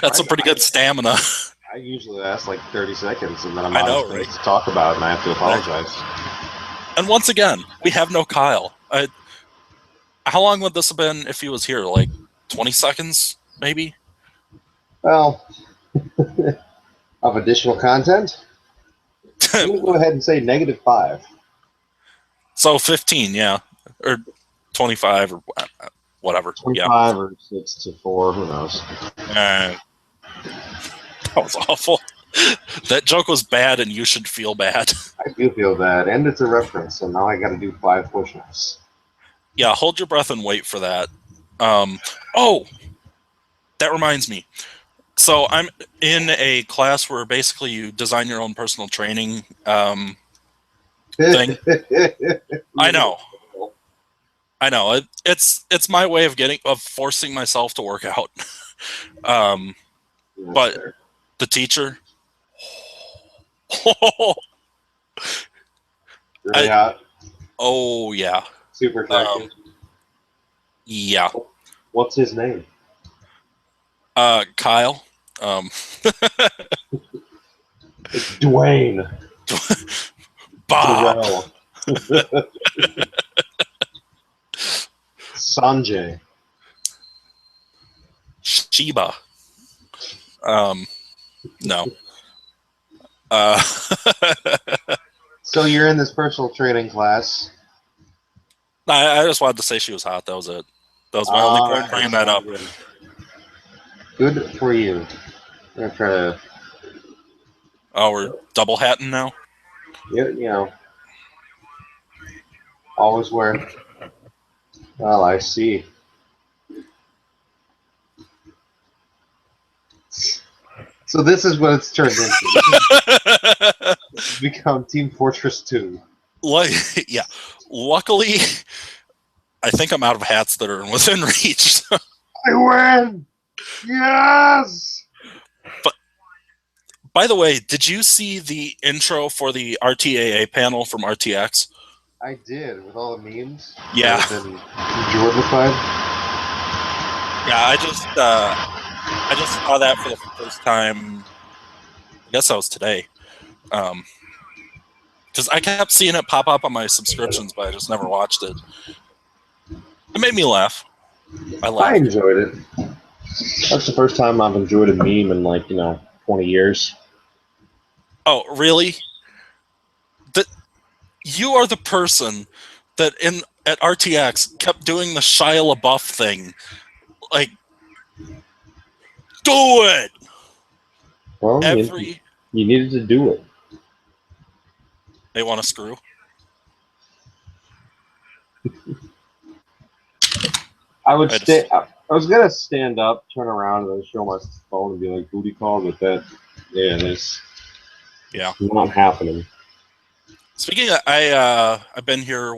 that's a pretty good stamina. I usually last like 30 seconds, and then I'm I out know, of things right? to talk about, and I have to apologize. And once again, we have no Kyle. How long would this have been if he was here? Like 20 seconds, maybe? Well, of additional content, I'm going to go ahead and say -5. So 15, yeah. Or 25 or whatever. 25 or 6 to 4, who knows? Yeah. That was awful. That joke was bad and you should feel bad. I do feel bad, and it's a reference, so now I got to do 5 push-ups. Yeah, hold your breath and wait for that. Oh, that reminds me. So I'm in a class where basically you design your own personal training thing. I know. It's my way of forcing myself to work out. But Fair. the teacher, Really hot, oh yeah, super attractive. yeah. What's his name? Kyle. It's Dwayne. Bob. Darrell. Sanjay. Sheba. No. So you're in this personal training class. I just wanted to say she was hot. That was it. That was my only point bringing that up. Good for you. I'm gonna try to, Oh, we're double hatting now? you know, always wear. Well, I see. So this is what it's turned into. It's become Team Fortress 2. Like, yeah. Luckily, I think I'm out of hats that are within reach. I win! Yes! By the way, did you see the intro for the RTAA panel from RTX? I did, with all the memes. Yeah. That have been Jordified. Yeah, I just saw that for the first time. I guess that was today. Because I kept seeing it pop up on my subscriptions, but I just never watched it. It made me laugh. I I laughed. enjoyed it. That's the first time I've enjoyed a meme in 20 years. Oh, really? You are the person that at RTX kept doing the Shia LaBeouf thing. Like, do it! Well, You needed to do it. They want to screw? I was gonna stand up, turn around, and then show my phone and be like booty call, but it's not happening. Speaking of, I've been here,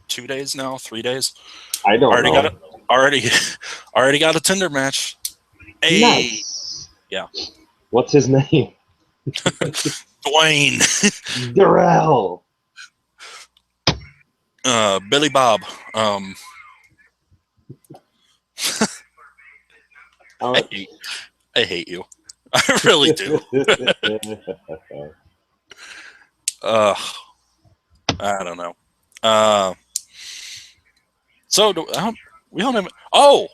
2 days now? 3 days? I don't know. Already got a Tinder match. Hey. Nice. Yeah. What's his name? Dwayne. Darrell. Billy Bob. I hate you. I really do. I don't know. So we don't have. Oh,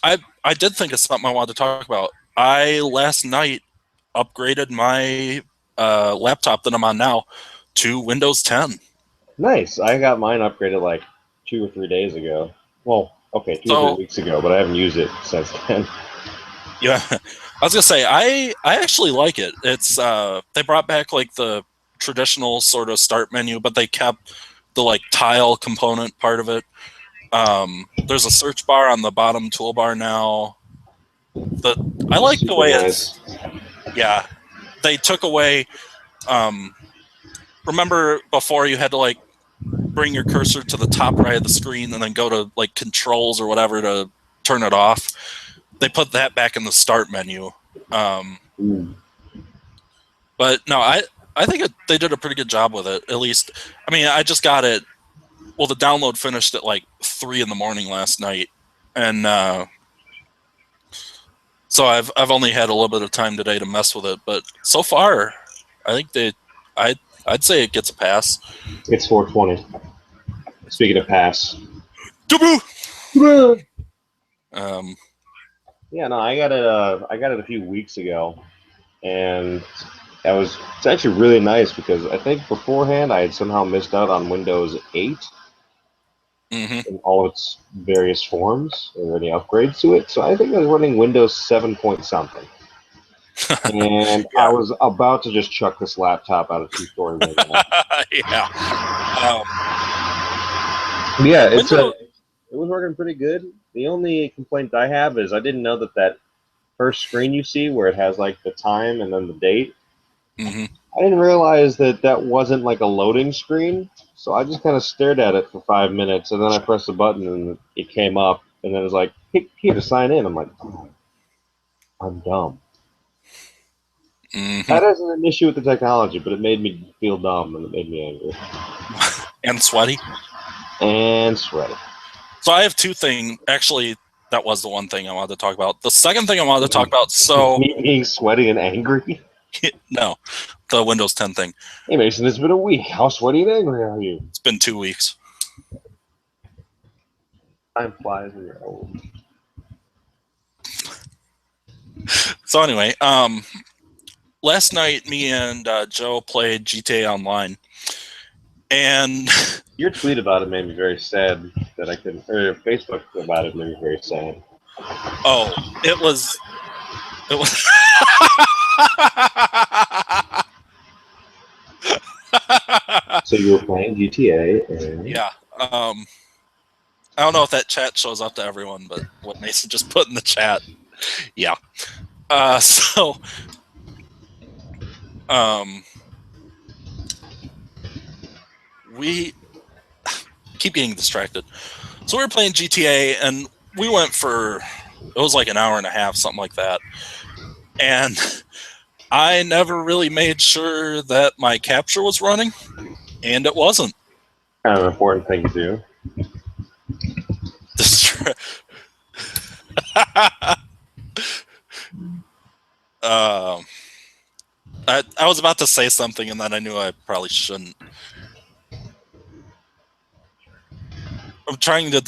I did think of something I wanted to talk about. I last night upgraded my laptop that I'm on now to Windows 10. Nice. I got mine upgraded like 2 or 3 days ago. Well, okay, 2 or 3 weeks ago, but I haven't used it since then. Yeah, I was gonna say I actually like it. It's they brought back like the traditional sort of start menu, but they kept the like tile component part of it. There's a search bar on the bottom toolbar now. I like the way it's. Yeah, they took away. Remember before you had to like bring your cursor to the top right of the screen and then go to like controls or whatever to turn it off. They put that back in the start menu. But no, I think they did a pretty good job with it. At least, I mean, I just got it. Well, the download finished at like 3 a.m. last night, and So I've only had a little bit of time today to mess with it, but so far, I think I'd say it gets a pass. It's 420. Speaking of pass. Taboo! Yeah, no, I got it. I got it a few weeks ago, and it's actually really nice because I think beforehand I had somehow missed out on Windows 8 in all of its various forms or any upgrades to it. So I think I was running Windows 7 point something, and Yeah. I was about to just chuck this laptop out of two-story window. Yeah. Yeah, Windows- it was working pretty good. The only complaint I have is I didn't know that first screen you see where it has like the time and then the date. Mhm. I didn't realize that wasn't like a loading screen, so I just kind of stared at it for 5 minutes, and then I pressed the button and it came up, and then it was like, "Click here to sign in." I'm like, oh, I'm dumb. Mhm. That isn't an issue with the technology, but it made me feel dumb and it made me angry And sweaty. and sweaty. So I have two things. Actually, that was the one thing I wanted to talk about. The second thing I wanted to talk about. So Me being sweaty and angry. no, the Windows 10 thing. Hey Mason, it's been a week. How sweaty and angry are you? It's been 2 weeks. Time flies when you're old. So anyway, last night me and Joe played GTA Online, and Your tweet about it made me very sad that I couldn't, or Facebook about it made me very sad. oh, it was. So you were playing GTA, and Yeah. I don't know if that chat shows up to everyone, but what Mason just put in the chat. Yeah. So. We keep getting distracted. So we were playing GTA, and we went for, it was like an hour and a half, something like that. And I never really made sure that my capture was running, and it wasn't. kind of an important thing to do. I was about to say something, and then I knew I probably shouldn't. I'm trying to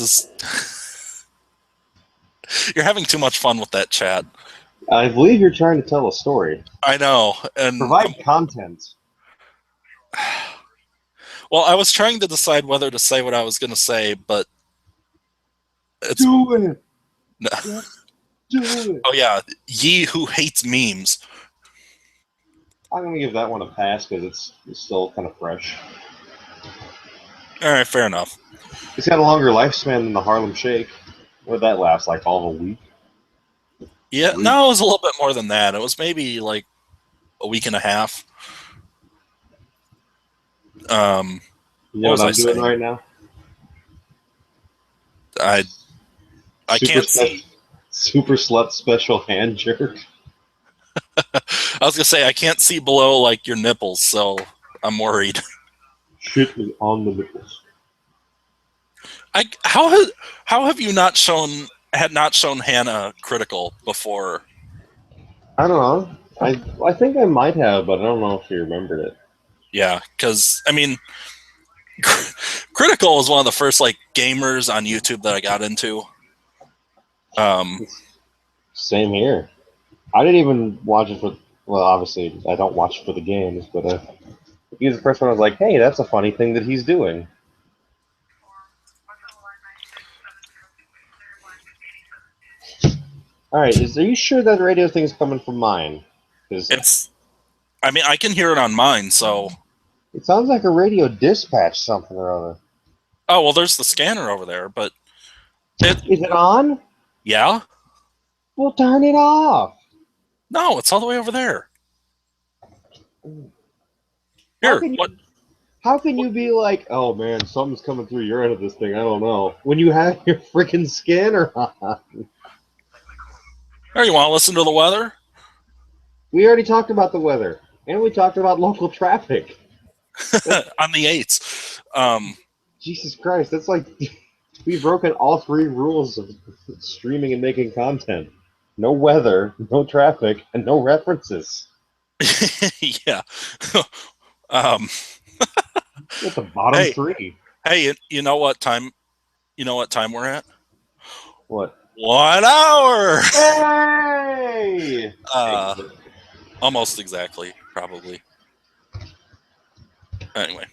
You're having too much fun with that chat. I believe you're trying to tell a story. I know, and Provide content. well, I was trying to decide whether to say what I was going to say, but it's Do it. no. Just do it. Oh yeah, ye who hates memes. I'm gonna give that one a pass because it's still kind of fresh. All right, fair enough. It's got a longer lifespan than the Harlem Shake. What did that last? Like all of a week? Yeah, no, it was a little bit more than that. It was maybe like a week and a half. You know what I'm doing right now? I can't see. Super slut special hand jerk. I was gonna say I can't see below like your nipples, so I'm worried. Shit is on the nipples. How have you not shown Hannah Critical before? I don't know. I think I might have, but I don't know if you remembered it. Yeah, because I mean, Critical was one of the first like gamers on YouTube that I got into. Same here. I didn't even watch it for. Well, obviously, I don't watch it for the games, but he was the first one I was like, "Hey, that's a funny thing that he's doing." All right, are you sure that radio thing is coming from mine? Because I mean, I can hear it on mine, so. it sounds like a radio dispatch something or other. Oh well, there's the scanner over there, but Is it on? Yeah. Well, turn it off. No, it's all the way over there. Here, what? How can you be like, oh man, something's coming through your end of this thing? I don't know. When you have your freaking scanner on. Here, you want to listen to the weather? We already talked about the weather, and we talked about local traffic. On the 8s. Jesus Christ, that's like we've broken all 3 rules of streaming and making content. no weather, no traffic, and no references. Yeah. um, It's the bottom Hey. three. hey, you know what time? You know what time we're at? What? 1 hour. Hey! Almost exactly, probably. Anyway.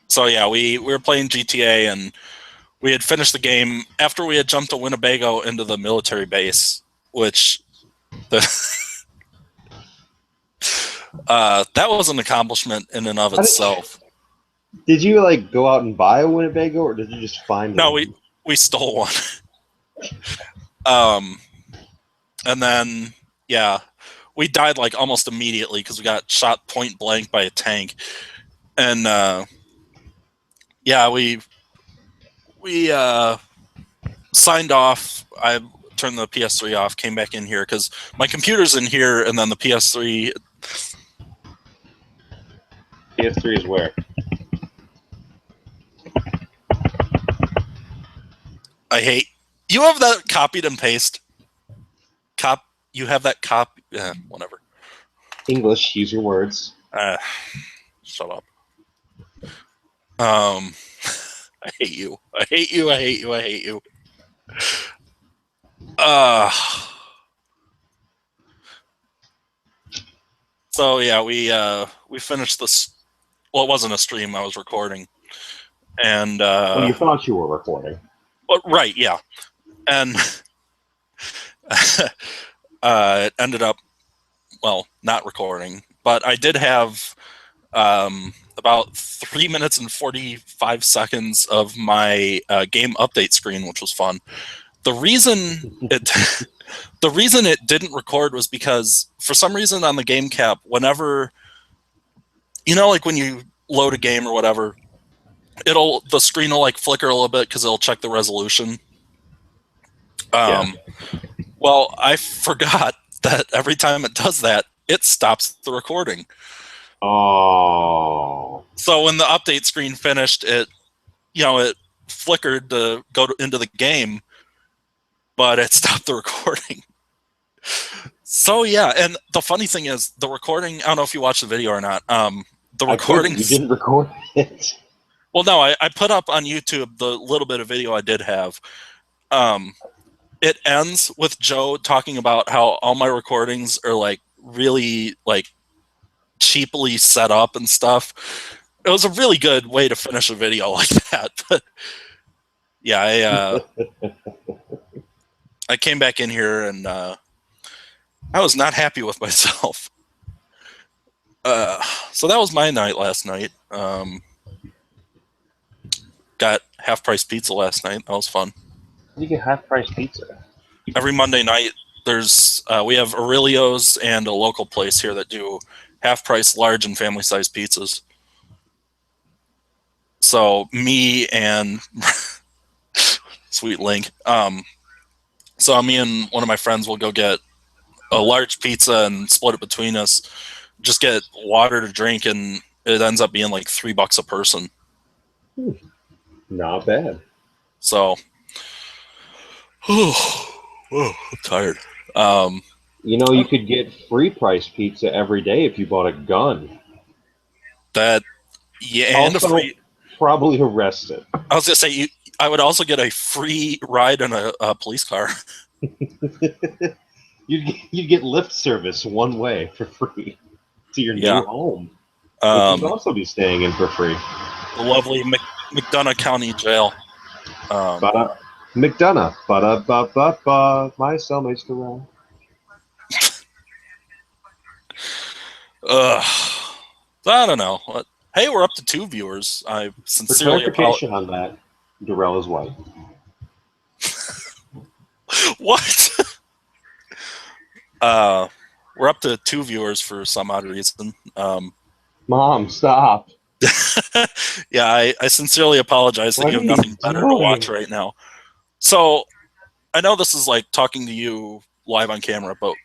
So yeah, we were playing GTA and we had finished the game after we had jumped to Winnebago into the military base, which that was an accomplishment in and of itself. Did you like go out and buy a Winnebago, or did you just find No, one? we stole one. And then yeah, we died like almost immediately because we got shot point blank by a tank. And yeah, we signed off. I turned the PS3 off, came back in here because my computer's in here, and then the PS3. PS3 is where? I hate you have that copied and paste. You have that copy. Whatever. English, use your words. Shut up. I hate you. I hate you. I hate you. I hate you. So yeah, we finished this. Well, it wasn't a stream. I was recording, and Well, you thought you were recording. but, right, yeah, and it ended up not recording, but I did have about 3 minutes and 45 seconds of my game update screen, which was fun. The reason it didn't record was because for some reason on the game cap, whenever like when you load a game or whatever, the screen will like flicker a little bit because it'll check the resolution. Well, I forgot that every time it does that, it stops the recording. Oh. So when the update screen finished, it flickered to go into the game, but it stopped the recording. So yeah, and the funny thing is the recording. I don't know if you watched the video or not. The recording. You didn't record it. Well, no, I put up on YouTube the little bit of video I did have. It ends with Joe talking about how all my recordings are like really like cheaply set up and stuff. It was a really good way to finish a video like that. But yeah, I came back in here and I was not happy with myself. So that was my night last night. Got half-price pizza last night. That was fun. You get half-price pizza. Every Monday night, we have Aurelio's and a local place here that do half-price, large, and family-sized pizzas. So me and Sweet Link. So me and one of my friends will go get a large pizza and split it between us. Just get water to drink, and it ends up being like $3 a person. Not bad. So, I'm tired. You could get free price pizza every day if you bought a gun. And also, probably arrested. I was gonna say I would also get a free ride in a police car. You'd get Lyft service one way for free to your new home. Which you'd also be staying in for free. The lovely McDonough County Jail. McDonough. My cellmate's around. I don't know. Hey, we're up to 2 viewers. I sincerely apologize. On that, Darrell is white. What? We're up to 2 viewers for some odd reason. Mom, stop. Yeah, I sincerely apologize that you have nothing better to watch right now. So, I know this is like talking to you live on camera, but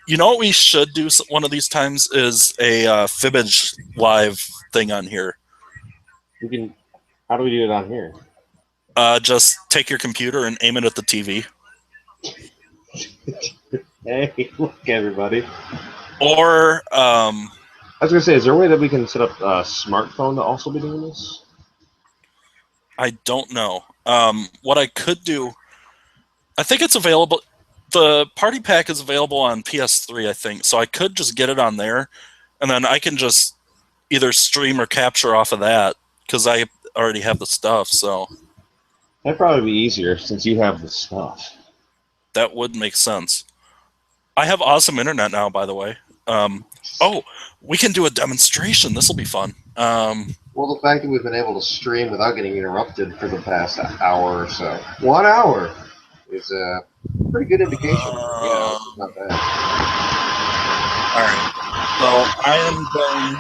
you know what we should do one of these times is a Fibbage live thing on here. How do we do it on here? Just take your computer and aim it at the TV. Hey, look, everybody. Or I was gonna say, is there a way that we can set up a smartphone to also be doing this? I don't know. What I could do, I think it's available. The party pack is available on PS3, I think. So I could just get it on there, and then I can just either stream or capture off of that because I already have the stuff. So That'd probably be easier since you have the stuff. that would make sense. I have awesome internet now, by the way. Oh, we can do a demonstration. This will be fun. Well, the fact that we've been able to stream without getting interrupted for the past hour or so, 1 hour, is a pretty good indication. It's not bad. All right. So I am going.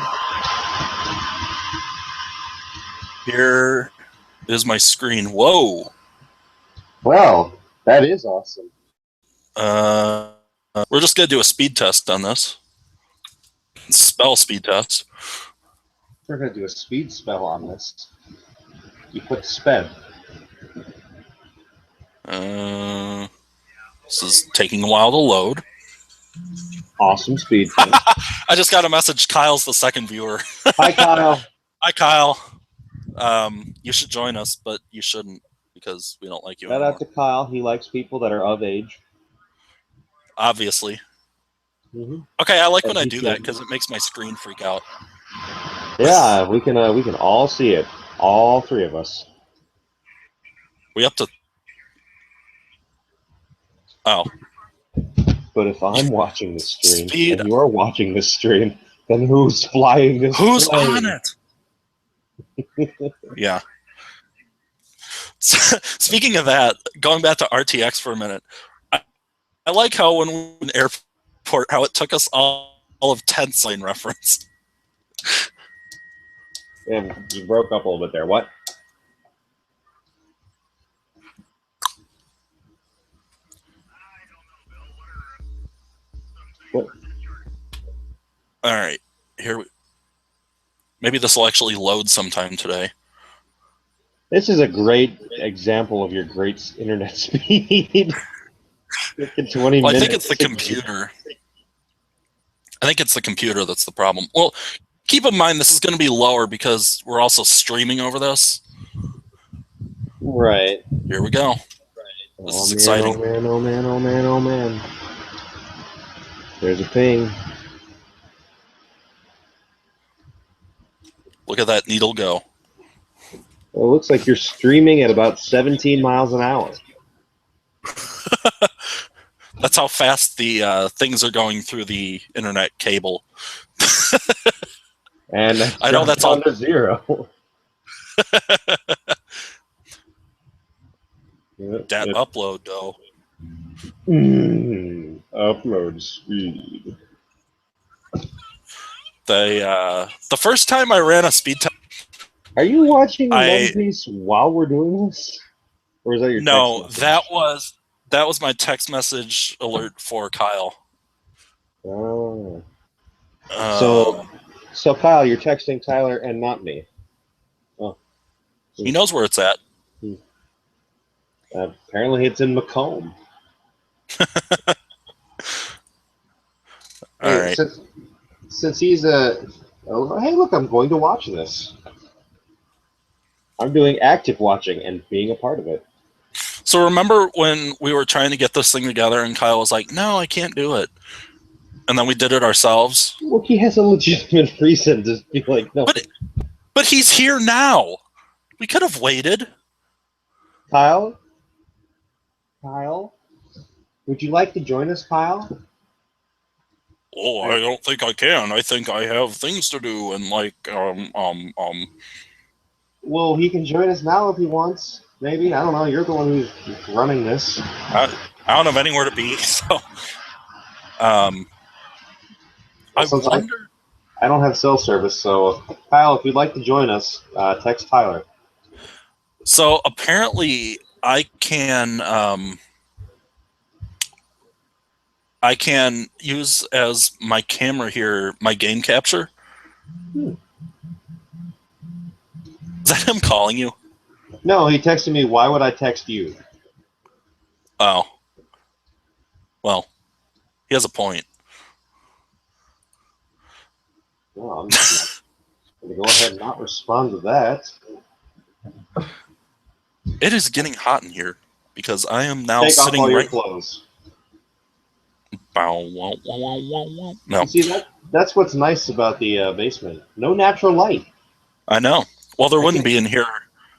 Here is my screen. Whoa. Well, that is awesome. We're just gonna do a speed test on this. Spell speed test. We're going to do a speed spell on this. You put sped. This is taking a while to load. Awesome speed. I just got a message. Kyle's the second viewer. Hi, Kyle. Hi, Kyle. You should join us, but you shouldn't because we don't like you Shout anymore. out to Kyle. He likes people that are of age. Obviously. Mm-hmm. Okay, I like when I he do should. that because it makes my screen freak out. Yeah, we can all see it. All three of us. We up to. Oh. But if I'm watching the stream Speed. and you're watching this stream, then who's flying this Who's plane? on it? Yeah. Speaking of that, going back to RTX for a minute, I like how when we were in the airport, how it took us all of 10 lane reference. Yeah, you broke up a little bit there. What? What? All right, maybe this will actually load sometime today. This is a great example of your great internet speed. 20 Well, I minutes. think it's the computer. I think it's the computer that's the problem. Well, keep in mind this is going to be lower because we're also streaming over this. Right. Here we go. This is exciting. Oh man, oh man, oh man, oh man. There's a ping. Look at that needle go. Well, it looks like you're streaming at about 17 miles an hour. That's how fast the things are going through the internet cable. And I know that's all to zero. that upload though. Upload speed. The first time I ran a speed test. Are you watching One I- Piece while we're doing this? Or is that your No, text message? that was my text message alert for Kyle. Oh. Um, So Kyle, you're texting Tyler and not me. Oh. he knows where it's at. Apparently it's in Macomb. All right. Since he's a... Oh, hey, look, I'm going to watch this. I'm doing active watching and being a part of it. So remember when we were trying to get this thing together and Kyle was like, "No, I can't do it," and then we did it ourselves. Well, he has a legitimate reason to be like, no. But he's here now. We could have waited. Kyle? Would you like to join us, Kyle? Oh, I don't think I can. I think I have things to do and Well, he can join us now if he wants. Maybe. I don't know. You're the one who's running this. I don't have anywhere to be. So, I Since wonder. I don't have cell service, so Kyle, if you'd like to join us, text Tyler. So apparently, I can use as my camera here my game capture. Is that him calling you? No, he texted me, why would I text you? Oh. Well, he has a point. Well, I'm just going to go ahead and not respond to that. It is getting hot in here because I am now Take off sitting all your right. clothes. Bow, wow, wow, wow, wow, wow. No, You see, that's what's nice about the basement. No natural light. I know. Well, there wouldn't be in here,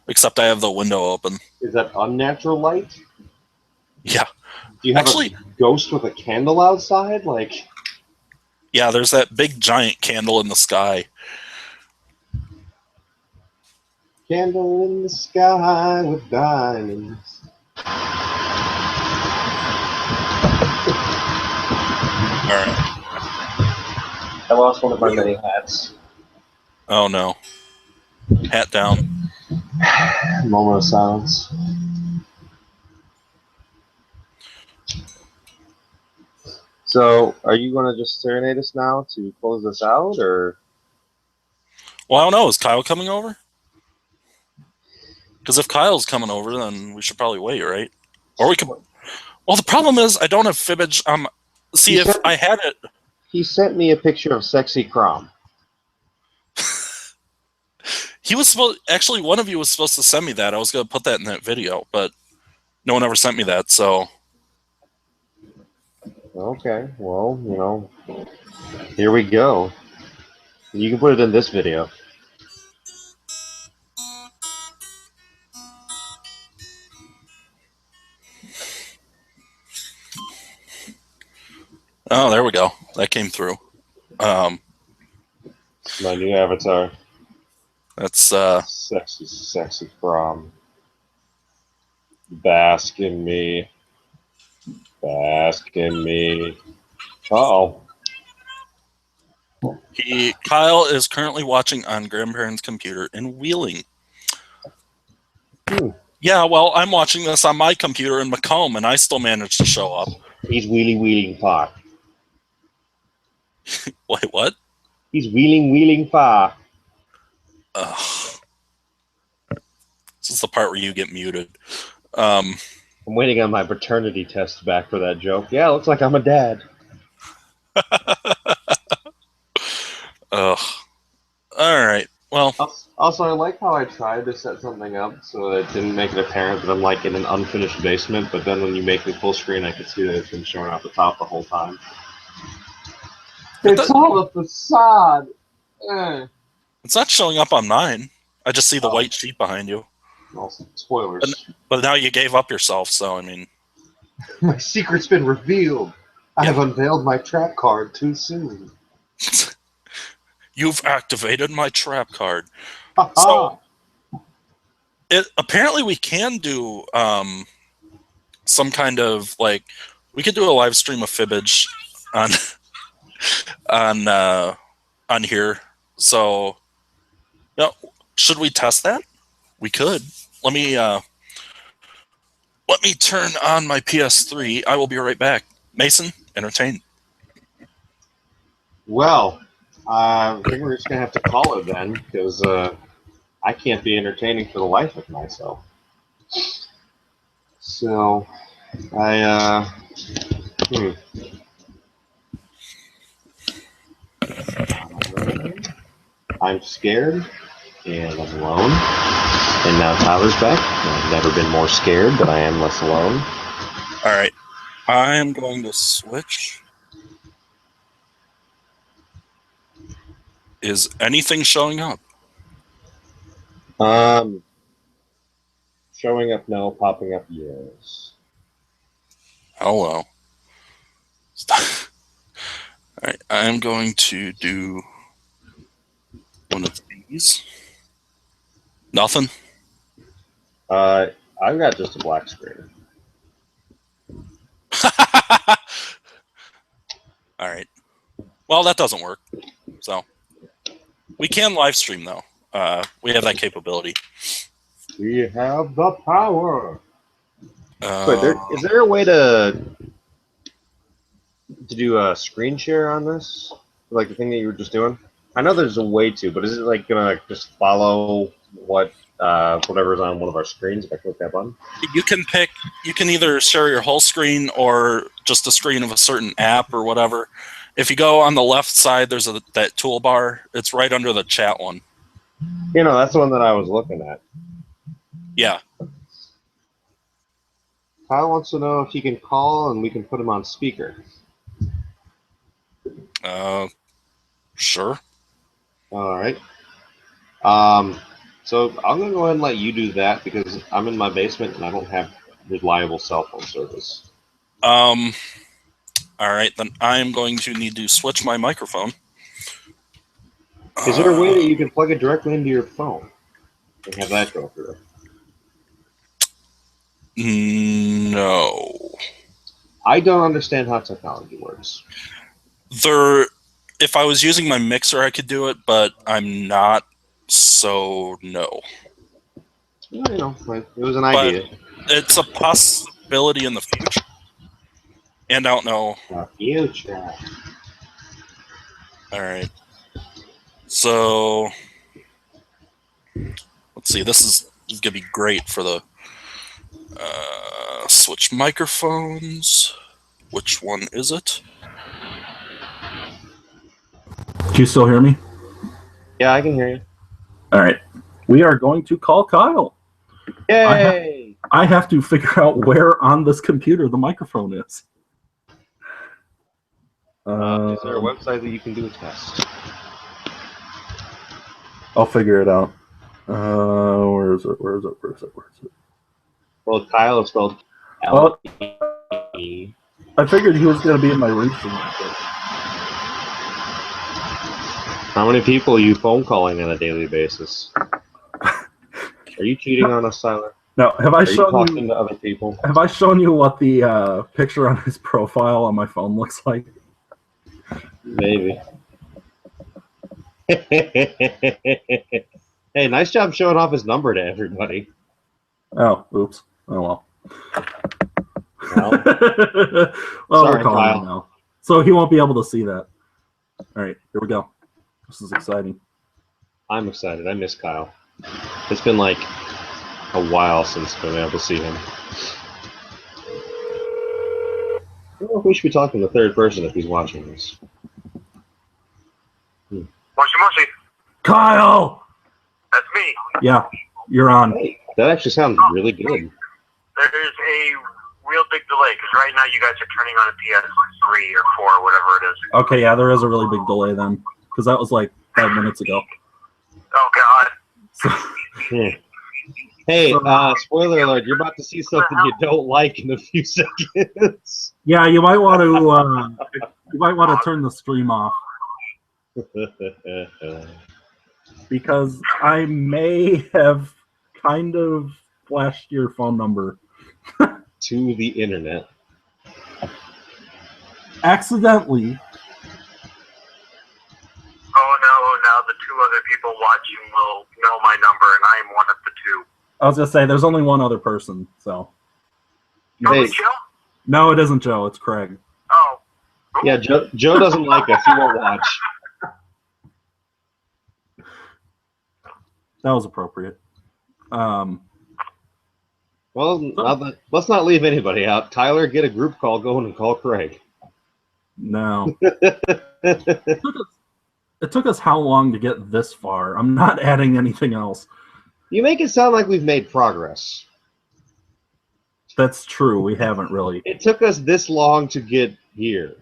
except I have the window open. Is that unnatural light? Yeah. Do you have Actually, a ghost with a candle outside? Like, yeah, there's that big giant candle in the sky. candle in the sky with diamonds. All right. I lost one of my many hats. Oh no. Hat down. Moment of silence. So, are you going to just serenade us now to close this out, or? Well, I don't know. Is Kyle coming over? Because if Kyle's coming over, then we should probably wait, right? Or we could. Well, the problem is I don't have Fibbage. See, if I had it. He sent me a picture of sexy Crom. He was supposed. Actually, one of you was supposed to send me that. I was going to put that in that video, but no one ever sent me that. So. Okay, well, here we go. You can put it in this video. Oh, there we go. That came through. My new avatar. That's Sexy, sexy Crom. Bask in me. Bask in me. Uh-oh. Kyle is currently watching on grandparents' computer in Wheeling. Yeah, well, I'm watching this on my computer in Macomb, and I still managed to show up. He's wheeling far. Wait, what? He's wheeling far. Ugh. This is the part where you get muted. I'm waiting on my paternity test back for that joke. Yeah, looks like I'm a dad. Ugh. All right. Well. Also, I like how I tried to set something up so that it didn't make it apparent that I'm like in an unfinished basement, but then when you make me full screen, I could see that it's been showing off the top the whole time. It's all a facade. It's not showing up on mine. I just see the white sheet behind you. Also, spoilers. But now you gave up yourself, so I mean. My secret's been revealed. I have unveiled my trap card too soon. You've activated my trap card. So, apparently we can do some kind of like we could do a live stream of Fibbage on here. So, should we test that? We could. Let me turn on my PS3. I will be right back. Mason, entertain. Well, I think we're just gonna have to call it then, because I can't be entertaining for the life of myself. So, I'm scared, and I'm alone. And now Tyler's back. I've never been more scared, but I am less alone. All right. I am going to switch. Is anything showing up? Showing up no, popping up yes. Hello. All right, I am going to do one of these. Nothing? I've got just a black screen. All right. Well, that doesn't work. So we can live stream though. We have that capability. We have the power. Wait, is there a way to do a screen share on this? Like the thing that you were just doing? I know there's a way to, but is it like gonna just follow what whatever's on one of our screens if I click that button? You can either share your whole screen or just a screen of a certain app or whatever. If you go on the left side, there's that toolbar. It's right under the chat one. That's the one that I was looking at. Yeah. Kyle wants to know if he can call and we can put him on speaker. Sure. All right. So I'm going to go ahead and let you do that because I'm in my basement and I don't have reliable cell phone service. All right, then I'm going to need to switch my microphone. Is there a way that you can plug it directly into your phone and have that go through? No. I don't understand how technology works. If I was using my mixer, I could do it, but I'm not, so no. Well, it was an idea. It's a possibility in the future. And I don't know. The future. All right. So, let's see. This is going to be great for the switch microphones. Which one is it? Can you still hear me? Yeah, I can hear you. All right. We are going to call Kyle. Yay! I have to figure out where on this computer the microphone is. Is there a website that you can do a test? I'll figure it out. Where is it? Well, Kyle is spelled Well, L-E. I figured he was going to be in my region. How many people are you phone calling on a daily basis? Are you cheating on us, Tyler? Now, have I Are you shown talking you? to other people? Have I shown you what the picture on his profile on my phone looks like? Maybe. Hey, nice job showing off his number to everybody. Oh, oops. Oh well. Well, Well, sorry, we're calling Kyle. him now, so he won't be able to see that. All right, here we go. This is exciting. I'm excited. I miss Kyle. It's been like a while since I've been able to see him. I don't know if we should be talking to the third person if he's watching this. Moshi Moshi, Kyle. that's me. Yeah, you're on. Hey, that actually sounds really good. There's a real big delay because right now you guys are turning on a PS3 or 4 or whatever it is. Okay, yeah, there is a really big delay then, because that was like 5 minutes ago. Oh God. So, Hey, spoiler alert, you're about to see something you don't like in a few seconds. yeah, you might want to turn the stream off because I may have kind of flashed your phone number To the internet. accidentally. Oh no, now the two other people watching will know my number and I am one of the two. I was gonna say there's only one other person, so Oh, Hey, Joe? no, it isn't Joe. It's Craig. Oh. yeah, Joe doesn't like us. He won't watch. That was appropriate. Well, let's not leave anybody out. Tyler, get a group call going and call Craig. No. It took us how long to get this far? I'm not adding anything else. You make it sound like we've made progress. That's true. We haven't really. It took us this long to get here.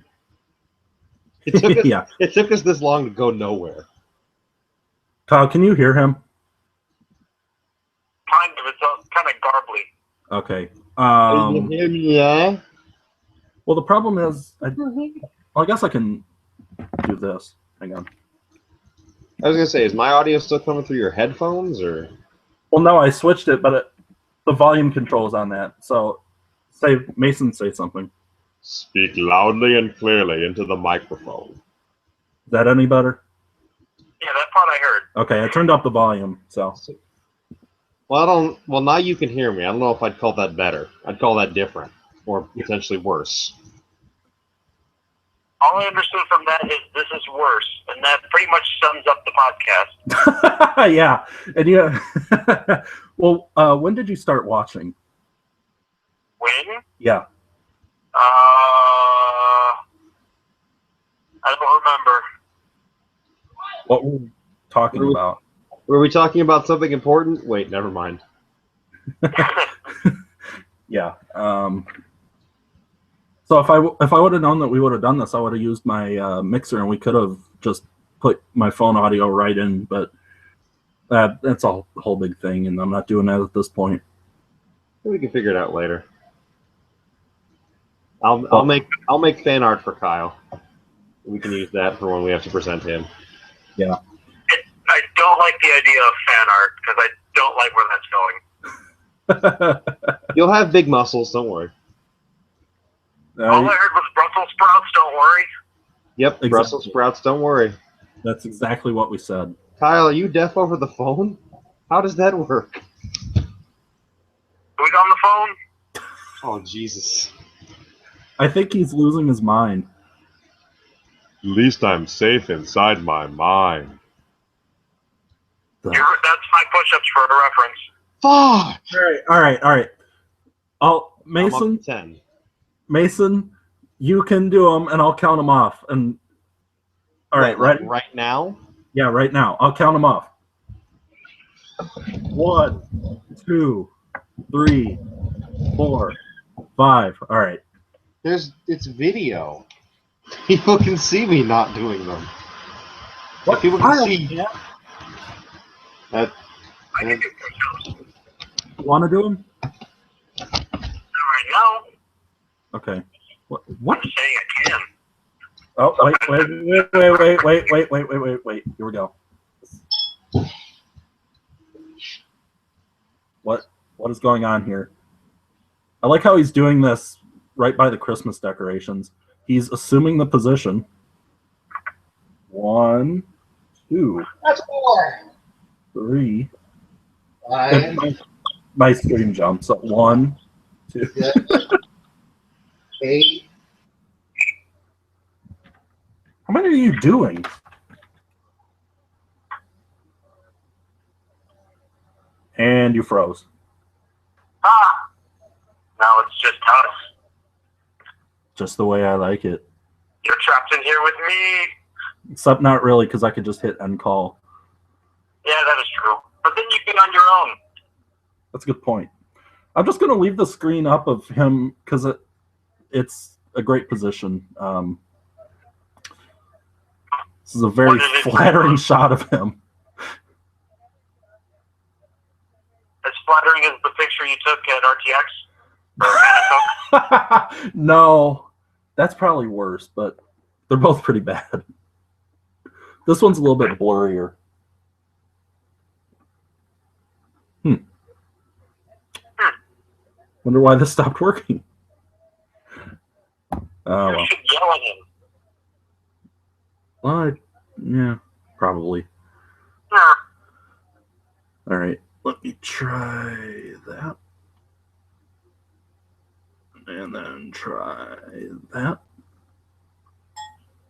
It took us, Yeah. It took us this long to go nowhere. Kyle, can you hear him? Kind of. It's kind of garbly. Okay. Yeah. Well, the problem is, I guess I can do this. Hang on. I was gonna say, is my audio still coming through your headphones, or? Well, no, I switched it, but the volume control is on that. So, Mason, say something. Speak loudly and clearly into the microphone. Is that any better? Yeah, that part I heard. Okay, I turned up the volume. So, Well, now you can hear me. I don't know if I'd call that better. I'd call that different, or potentially worse. All I understood from that is this is worse, and that pretty much sums up the podcast. Yeah, and yeah. Well, when did you start watching? When? Yeah. I don't remember. What were we talking about? Were we talking about something important? Wait, never mind. Yeah. So if I would have known that we would have done this, I would have used my mixer, and we could have just put my phone audio right in. But that's a whole big thing, and I'm not doing that at this point. We can figure it out later. I'll make fan art for Kyle. We can use that for when we have to present him. Yeah. I don't like the idea of fan art because I don't like where that's going. You'll have big muscles, don't worry. All I heard was Brussels sprouts, don't worry. Yep, Exactly. Brussels sprouts, don't worry. That's exactly what we said. Kyle, are you deaf over the phone? How does that work? Who's on the phone? Oh, Jesus. I think he's losing his mind. At least I'm safe inside my mind. That's 5 push-ups for a reference. Fuck! All right. I'm Mason, up to 10. Mason, you can do them, and I'll count them off. And all right, Like right? right now? Yeah, right now. I'll count them off. 1, 2, 3, 4, 5. All right. It's video. People can see me not doing them. What? People can see. Yeah. That, I can do push-ups. Want to do them? Not right now. Okay. What? I'm just saying I can. Oh, wait. Here we go. What is going on here? I like how he's doing this right by the Christmas decorations. He's assuming the position. 1, 2, That's 4. 3. 5. My screen jumps. 1, 2. 8. How many are you doing? And you froze. Now it's just us. Just the way I like it. You're trapped in here with me. Except not really, because I could just hit end call. Yeah, that is true. But then you'd be on your own. That's a good point. I'm just going to leave the screen up of him because it's a great position. This is a very flattering shot of him. As flattering as the picture you took at RTX? Or Anna No, that's probably worse, but they're both pretty bad. This one's a little bit blurrier. Wonder why this stopped working. Oh, You well. should yell at him. Well, yeah, probably. Yeah. All right, let me try that. And then try that.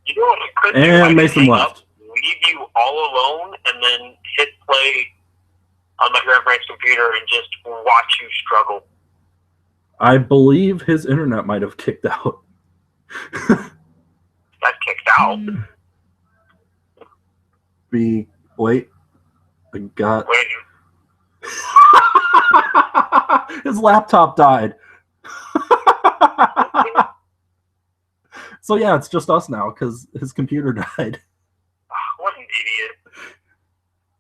You know what you could do? I And could Mason hang left. up, leave you all alone, and then hit play on my grandparents' computer and just watch you struggle. I believe his internet might have kicked out. That kicked out. Wait, I got... Wait, His laptop died. So yeah, it's just us now because his computer died. what an idiot.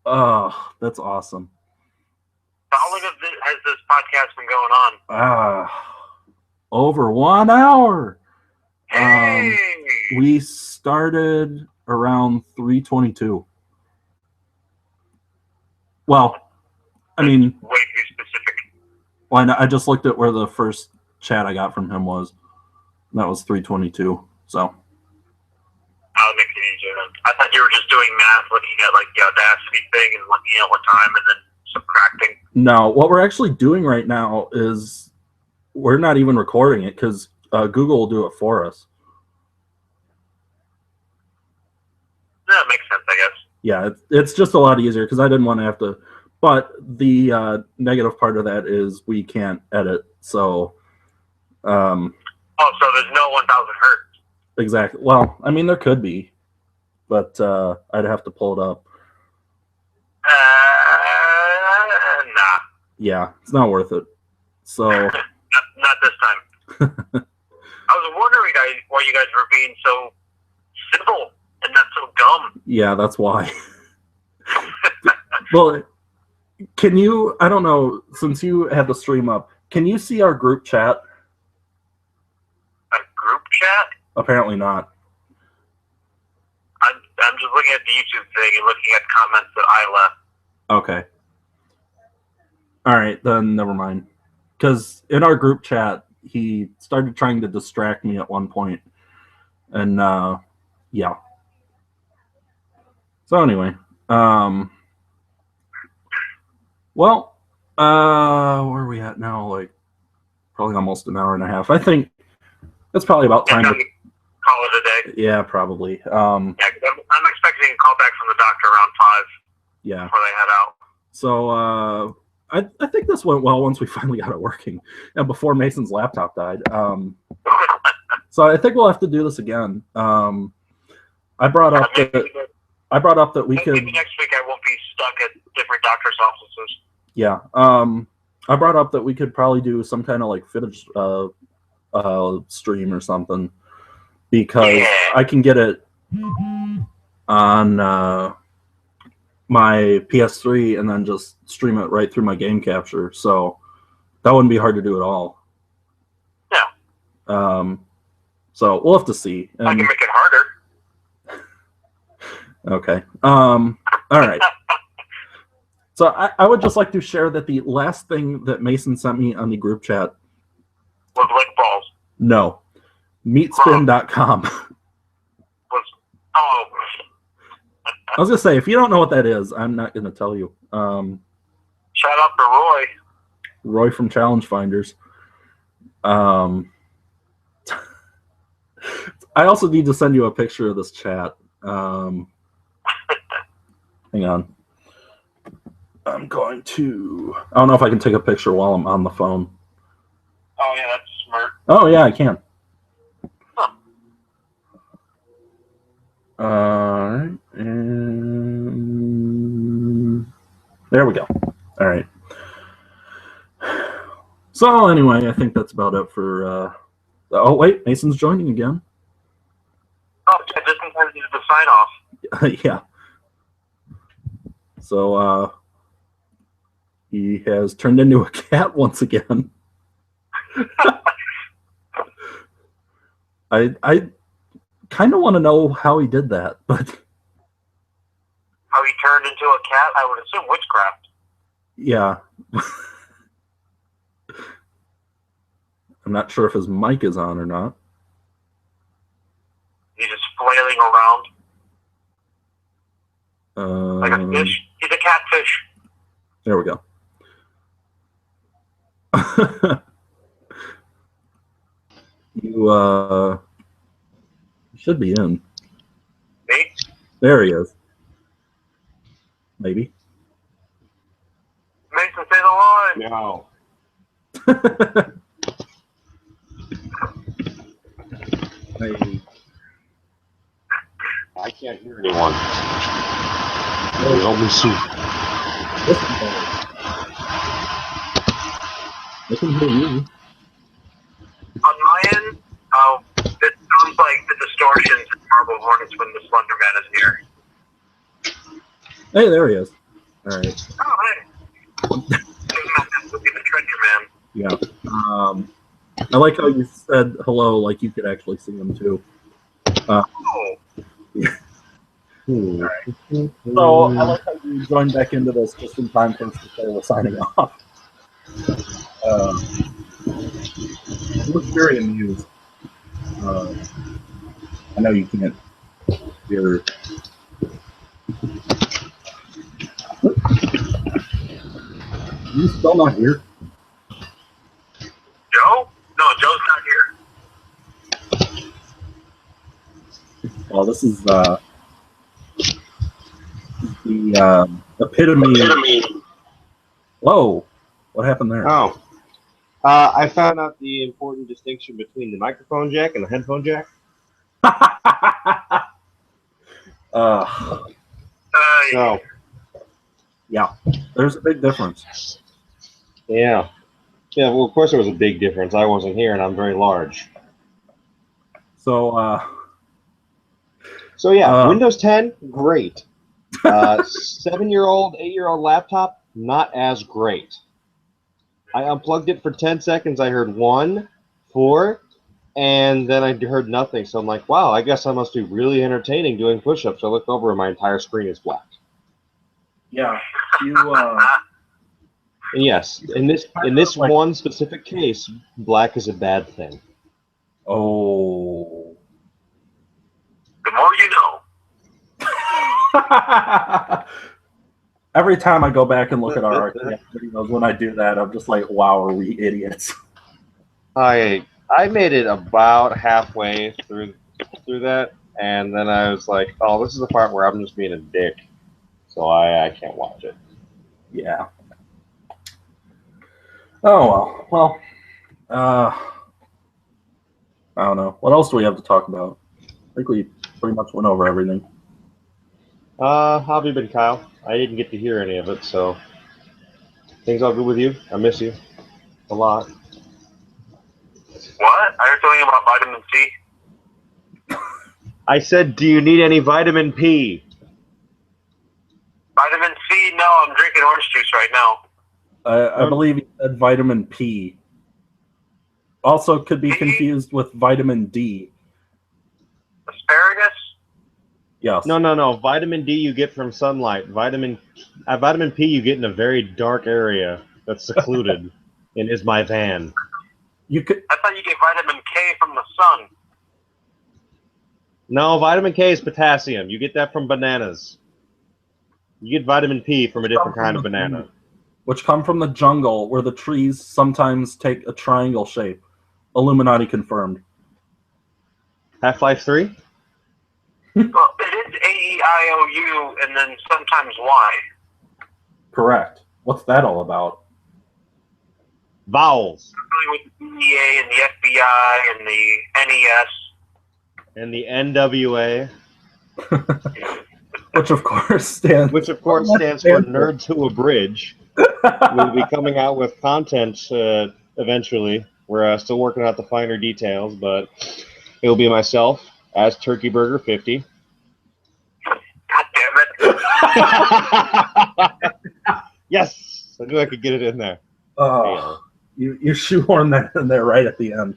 Oh, that's awesome. How long has this podcast been going on? Over 1 hour. Hey! We started around 3:22. Well, I mean, Way too specific. well, I just looked at where the first chat I got from him was. That was 3:22. So That'll make it easier then. I thought you were just doing math, looking at like the Audacity thing and looking at what time and then subtracting. no, what we're actually doing right now is we're not even recording it because Google will do it for us. That makes sense, I guess. Yeah, it's just a lot easier because I didn't want to have to. But the negative part of that is we can't edit. So, Oh, so there's no 1,000 hertz. exactly. Well, I mean, there could be, but I'd have to pull it up. Nah. Yeah, it's not worth it. So, Not this time. I was wondering why you guys were being so simple and not so dumb. yeah, that's why. Well, can you, I don't know, since you have the stream up, can you see our group chat? A group chat? Apparently not. I'm just looking at the YouTube thing and looking at comments that I left. Okay. All right, then never mind. Because in our group chat, he started trying to distract me at one point. And, yeah. So anyway, well, where are we at now? Like, probably almost an hour and a half. I think it's probably about time to Call it a day. yeah, probably. Yeah, 'cause I'm expecting a call back from the doctor around 5 Yeah. before they head out. So I think this went well once we finally got it working, and before Mason's laptop died. So I think we'll have to do this again. I brought up that we could. Maybe next week I won't be stuck at different doctor's offices. Yeah. I brought up that we could probably do some kind of like footage stream or something, because I can get it on my PS3 and then just stream it right through my game capture. So that wouldn't be hard to do at all. Yeah. So we'll have to see. I can make it harder. Okay. All right. So I would just like to share that the last thing that Mason sent me on the group chat. Was lick balls. No. Meatspin.com. Oh. I was going to say, if you don't know what that is, I'm not going to tell you. Shout out to Roy. Roy from Challenge Finders. I also need to send you a picture of this chat. Hang on. I'm going to... I don't know if I can take a picture while I'm on the phone. Oh, yeah, that's smart. Oh, yeah, I can. Huh. All right. And there we go. All right. So anyway, I think that's about it for... oh, wait. Mason's joining again. Oh, yeah, just in time to do the sign-off. Yeah. So, he has turned into a cat once again. I kind of want to know how he did that, but How he turned into a cat? I would assume witchcraft. yeah. I'm not sure if his mic is on or not. He's just flailing around like a fish. He's a catfish. There we go. You should be in. Me? There he is. Maybe. Mason, say the line. No. Hey. I can't hear anyone. There's only Sue. I can hear you. On my end, it sounds like the distortions in Marble Hornets when the Slender Man is near. Hey, there he is. All right. Oh, hey. Look at the Trencher Man. Yeah. I like how you said hello like you could actually see him too. Oh. So I like how you joined back into this just in time for us to say we're signing off. You look very amused. I know you can't hear. You still not here? Joe? No, Joe's not here. Well, this is epitome. Whoa, what happened there? Oh. I found out the important distinction between the microphone jack and the headphone jack. So, Yeah, there's a big difference. yeah. Yeah, well, of course there was a big difference. I wasn't here, and I'm very large. So, So, yeah, Windows 10, great. 7-year-old, 8-year-old laptop, not as great. I unplugged it for 10 seconds. I heard 1, 4, and then I heard nothing. So I'm like, wow, I guess I must be really entertaining doing push-ups. I look over and my entire screen is black. yeah, you. And yes, in this one specific case, black is a bad thing. Oh. The more you know. Every time I go back and look at our RTX videos, when I do that, I'm just like, wow, are we idiots? I made it about halfway through that, and then I was like, oh, this is the part where I'm just being a dick, so I can't watch it. Yeah. Oh, well. I don't know. What else do we have to talk about? I think we pretty much went over everything. How have you been, Kyle? I didn't get to hear any of it, so things all good with you? I miss you a lot. What? I heard something about vitamin C. I said, do you need any vitamin P? Vitamin C? No, I'm drinking orange juice right now. I believe he said vitamin P. Also could be confused with vitamin D. Asparagus? Yes. No. Vitamin D you get from sunlight. Vitamin P you get in a very dark area that's secluded and is my van. You could. I thought you get vitamin K from the sun. No, vitamin K is potassium. You get that from bananas. You get vitamin P from a different kind of banana. Which come from the jungle, where the trees sometimes take a triangle shape. Illuminati confirmed. Half-Life 3? Well, it is A-E-I-O-U and then sometimes Y. Correct. What's that all about? Vowels. With the DEA and the FBI and the NES. And the NWA. Which of course stands for Nerds Who Abridge. We'll be coming out with content eventually. We're still working out the finer details, but it'll be myself as Turkey Burger 50. God damn it. Yes! I knew I could get it in there. Oh, you shoehorned that in there right at the end.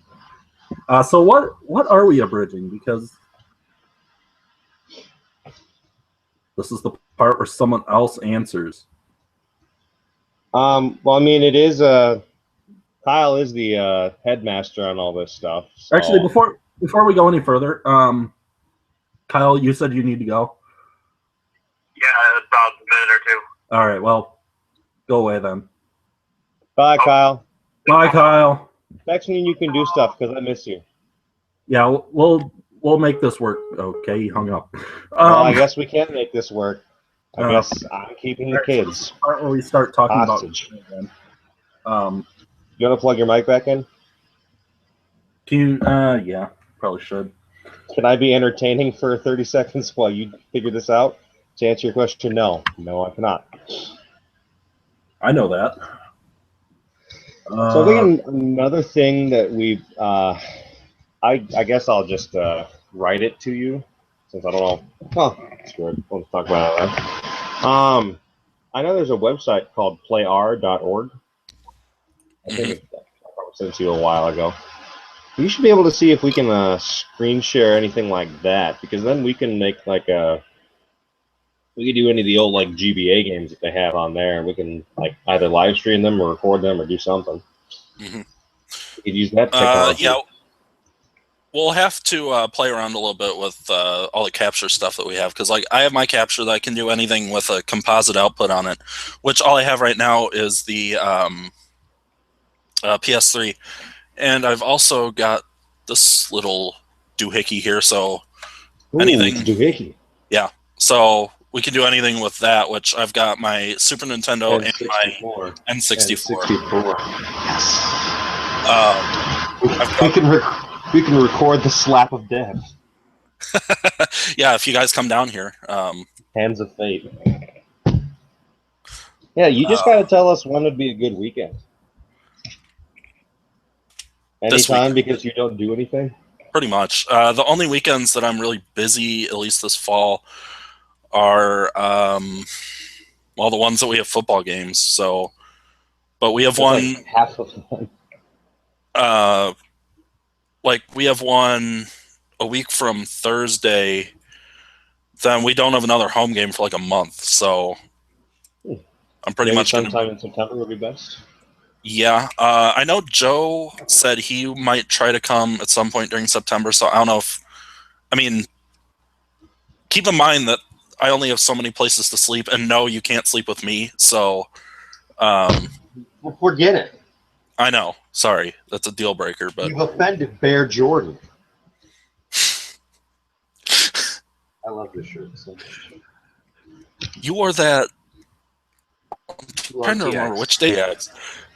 So what are we abridging? Because this is the part where someone else answers. Well, I mean, it is Kyle is the headmaster on all this stuff. So. Actually, before we go any further, Kyle, you said you need to go. Yeah, about a minute or two. All right, well, go away then. Bye, Kyle. Bye, Kyle. Text me and you can do stuff because I miss you. Yeah, we'll make this work. Okay, he hung up. Well, I guess we can't make this work. I guess I'm keeping the kids. Part where we start talking hostage. Again. You want to plug your mic back in? Can you? Yeah, probably should. Can I be entertaining for 30 seconds while you figure this out? To answer your question, no. No, I cannot. I know that. So I think another thing that we, I guess I'll just write it to you since I don't know. Oh, screw it. We'll talk about it later. I know there's a website called playr.org. I think I sent it to you a while ago. You should be able to see if we can screen share anything like that, because then we can make like we could do any of the old like GBA games that they have on there, and we can like either live stream them or record them or do something. Mm-hmm. We could use that technology. Yeah, we'll have to play around a little bit with all the capture stuff that we have, because like I have my capture that I can do anything with a composite output on it, which all I have right now is the PS3, and I've also got this little doohickey here, so anything doohickey. Yeah, so we can do anything with that. Which I've got my Super Nintendo and my N64. N64. N64. I've We can record the slap of death. Yeah, if you guys come down here, Hands of fate. Yeah, you just gotta tell us when would be a good weekend. This Anytime because you don't do anything? pretty much. The only weekends that I'm really busy, at least this fall, are well, the ones that we have football games. So, but we have That's one. like half of one. Like we have one a week from Thursday. Then we don't have another home game for like a month. So I'm pretty Maybe much gonna. sometime in September would be best. Yeah, I know Joe said he might try to come at some point during September. So I don't know if. I mean, keep in mind that I only have so many places to sleep, and no, you can't sleep with me. So, Forget it. I know. Sorry, that's a deal breaker. But You've offended Bear Jordan. I love this shirt so much. you wore that. I'm trying to remember which day.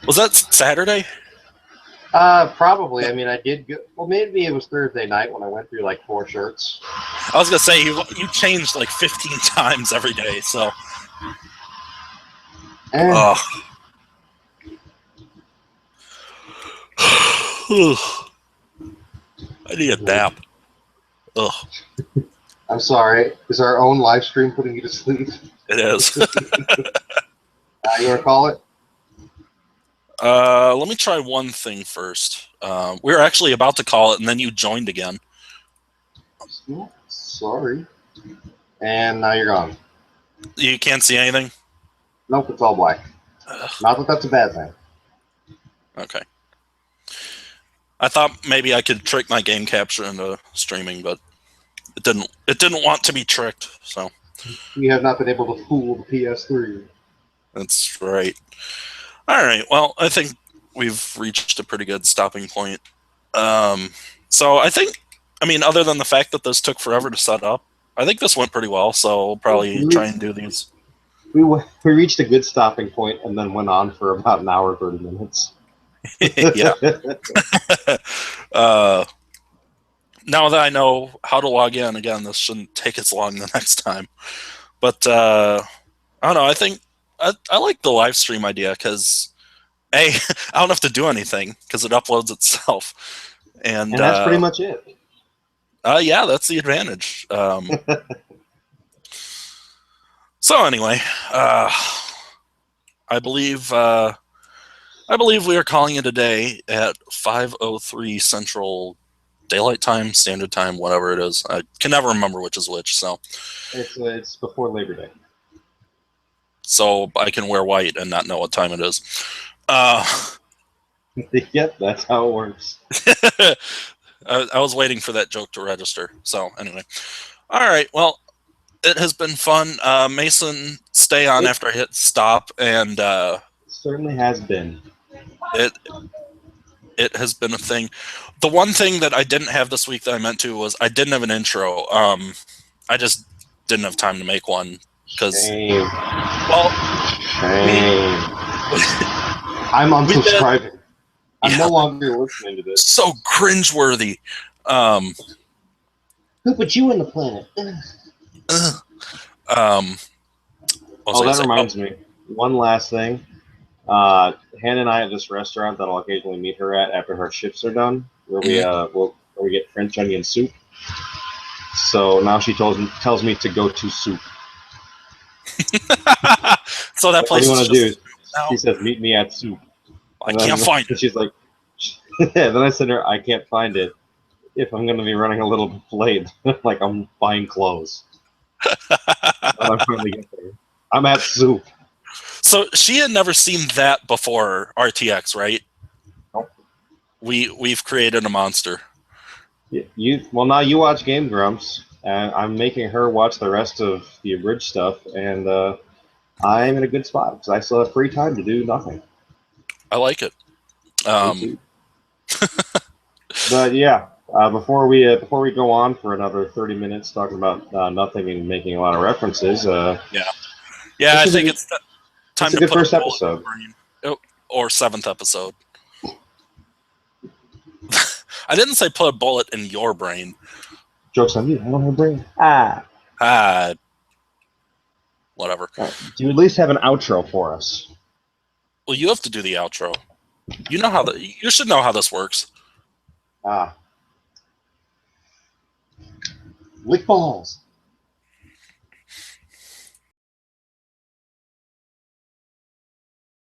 Was that Saturday? Probably. I mean, I did go. Well, maybe it was Thursday night when I went through like 4 shirts. I was gonna say you changed like 15 times every day. So, Eh, I need a nap. Ugh, I'm sorry. Is our own live stream putting you to sleep? it is. You want to call it? Let me try one thing first. We were actually about to call it, and then you joined again. Sorry. And now you're gone. You can't see anything? Nope, it's all black. Not that that's a bad thing. Okay. I thought maybe I could trick my game capture into streaming, but it didn't. It didn't want to be tricked. So We have not been able to fool the PS3. that's right. All right. Well, I think we've reached a pretty good stopping point. So I think, I mean, other than the fact that this took forever to set up, I think this went pretty well. So we'll probably try and do these. We reached a good stopping point and then went on for about an hour, 30 minutes. Yeah. Now that I know how to log in, again, this shouldn't take as long the next time. But I don't know. I think I like the live stream idea because, I don't have to do anything because it uploads itself. And that's pretty much it. Yeah, that's the advantage. So anyway, I believe we are calling it a day at 5:03 Central Daylight Time, Standard Time, whatever it is. I can never remember which is which. So It's before Labor Day. so I can wear white and not know what time it is. Yep, that's how it works. I was waiting for that joke to register. So anyway, all right. Well, it has been fun. Mason, stay on after I hit stop, and Certainly has been. it has been a thing. The one thing that I didn't have this week that I meant to was I didn't have an intro. I just didn't have time to make one because Shame. well, Shame. I'm unsubscribing. I'm Yeah. no longer listening to this. so cringeworthy. Who put you in the planet? That reminds me. One last thing. Hannah and I have this restaurant that I'll occasionally meet her at after her shifts are done, where we get French onion soup. So now she tells me to go to soup. So that What place do you is want to do? just now. She says, "Meet me at soup." I can't find it. She's like, then I said to her, "I can't find it if I'm going to be running a little bit late." Like I'm buying clothes. When I finally get there, I'm at soup. So she had never seen that before RTX, right? Nope. We've created a monster. Now you watch Game Grumps, and I'm making her watch the rest of the abridged stuff, and I'm in a good spot because I still have free time to do nothing. I like it. Me too. But yeah, Before we go on for another 30 minutes talking about nothing and making a lot of references, Yeah, I think it's time it's a to good put first a bullet in episode. the brain. Oh, or 7th episode. I didn't say put a bullet in your brain. Joke's on you. I don't have a brain. Whatever. Do you at least have an outro for us? Well, you have to do the outro. You know how you should know how this works. Lick balls.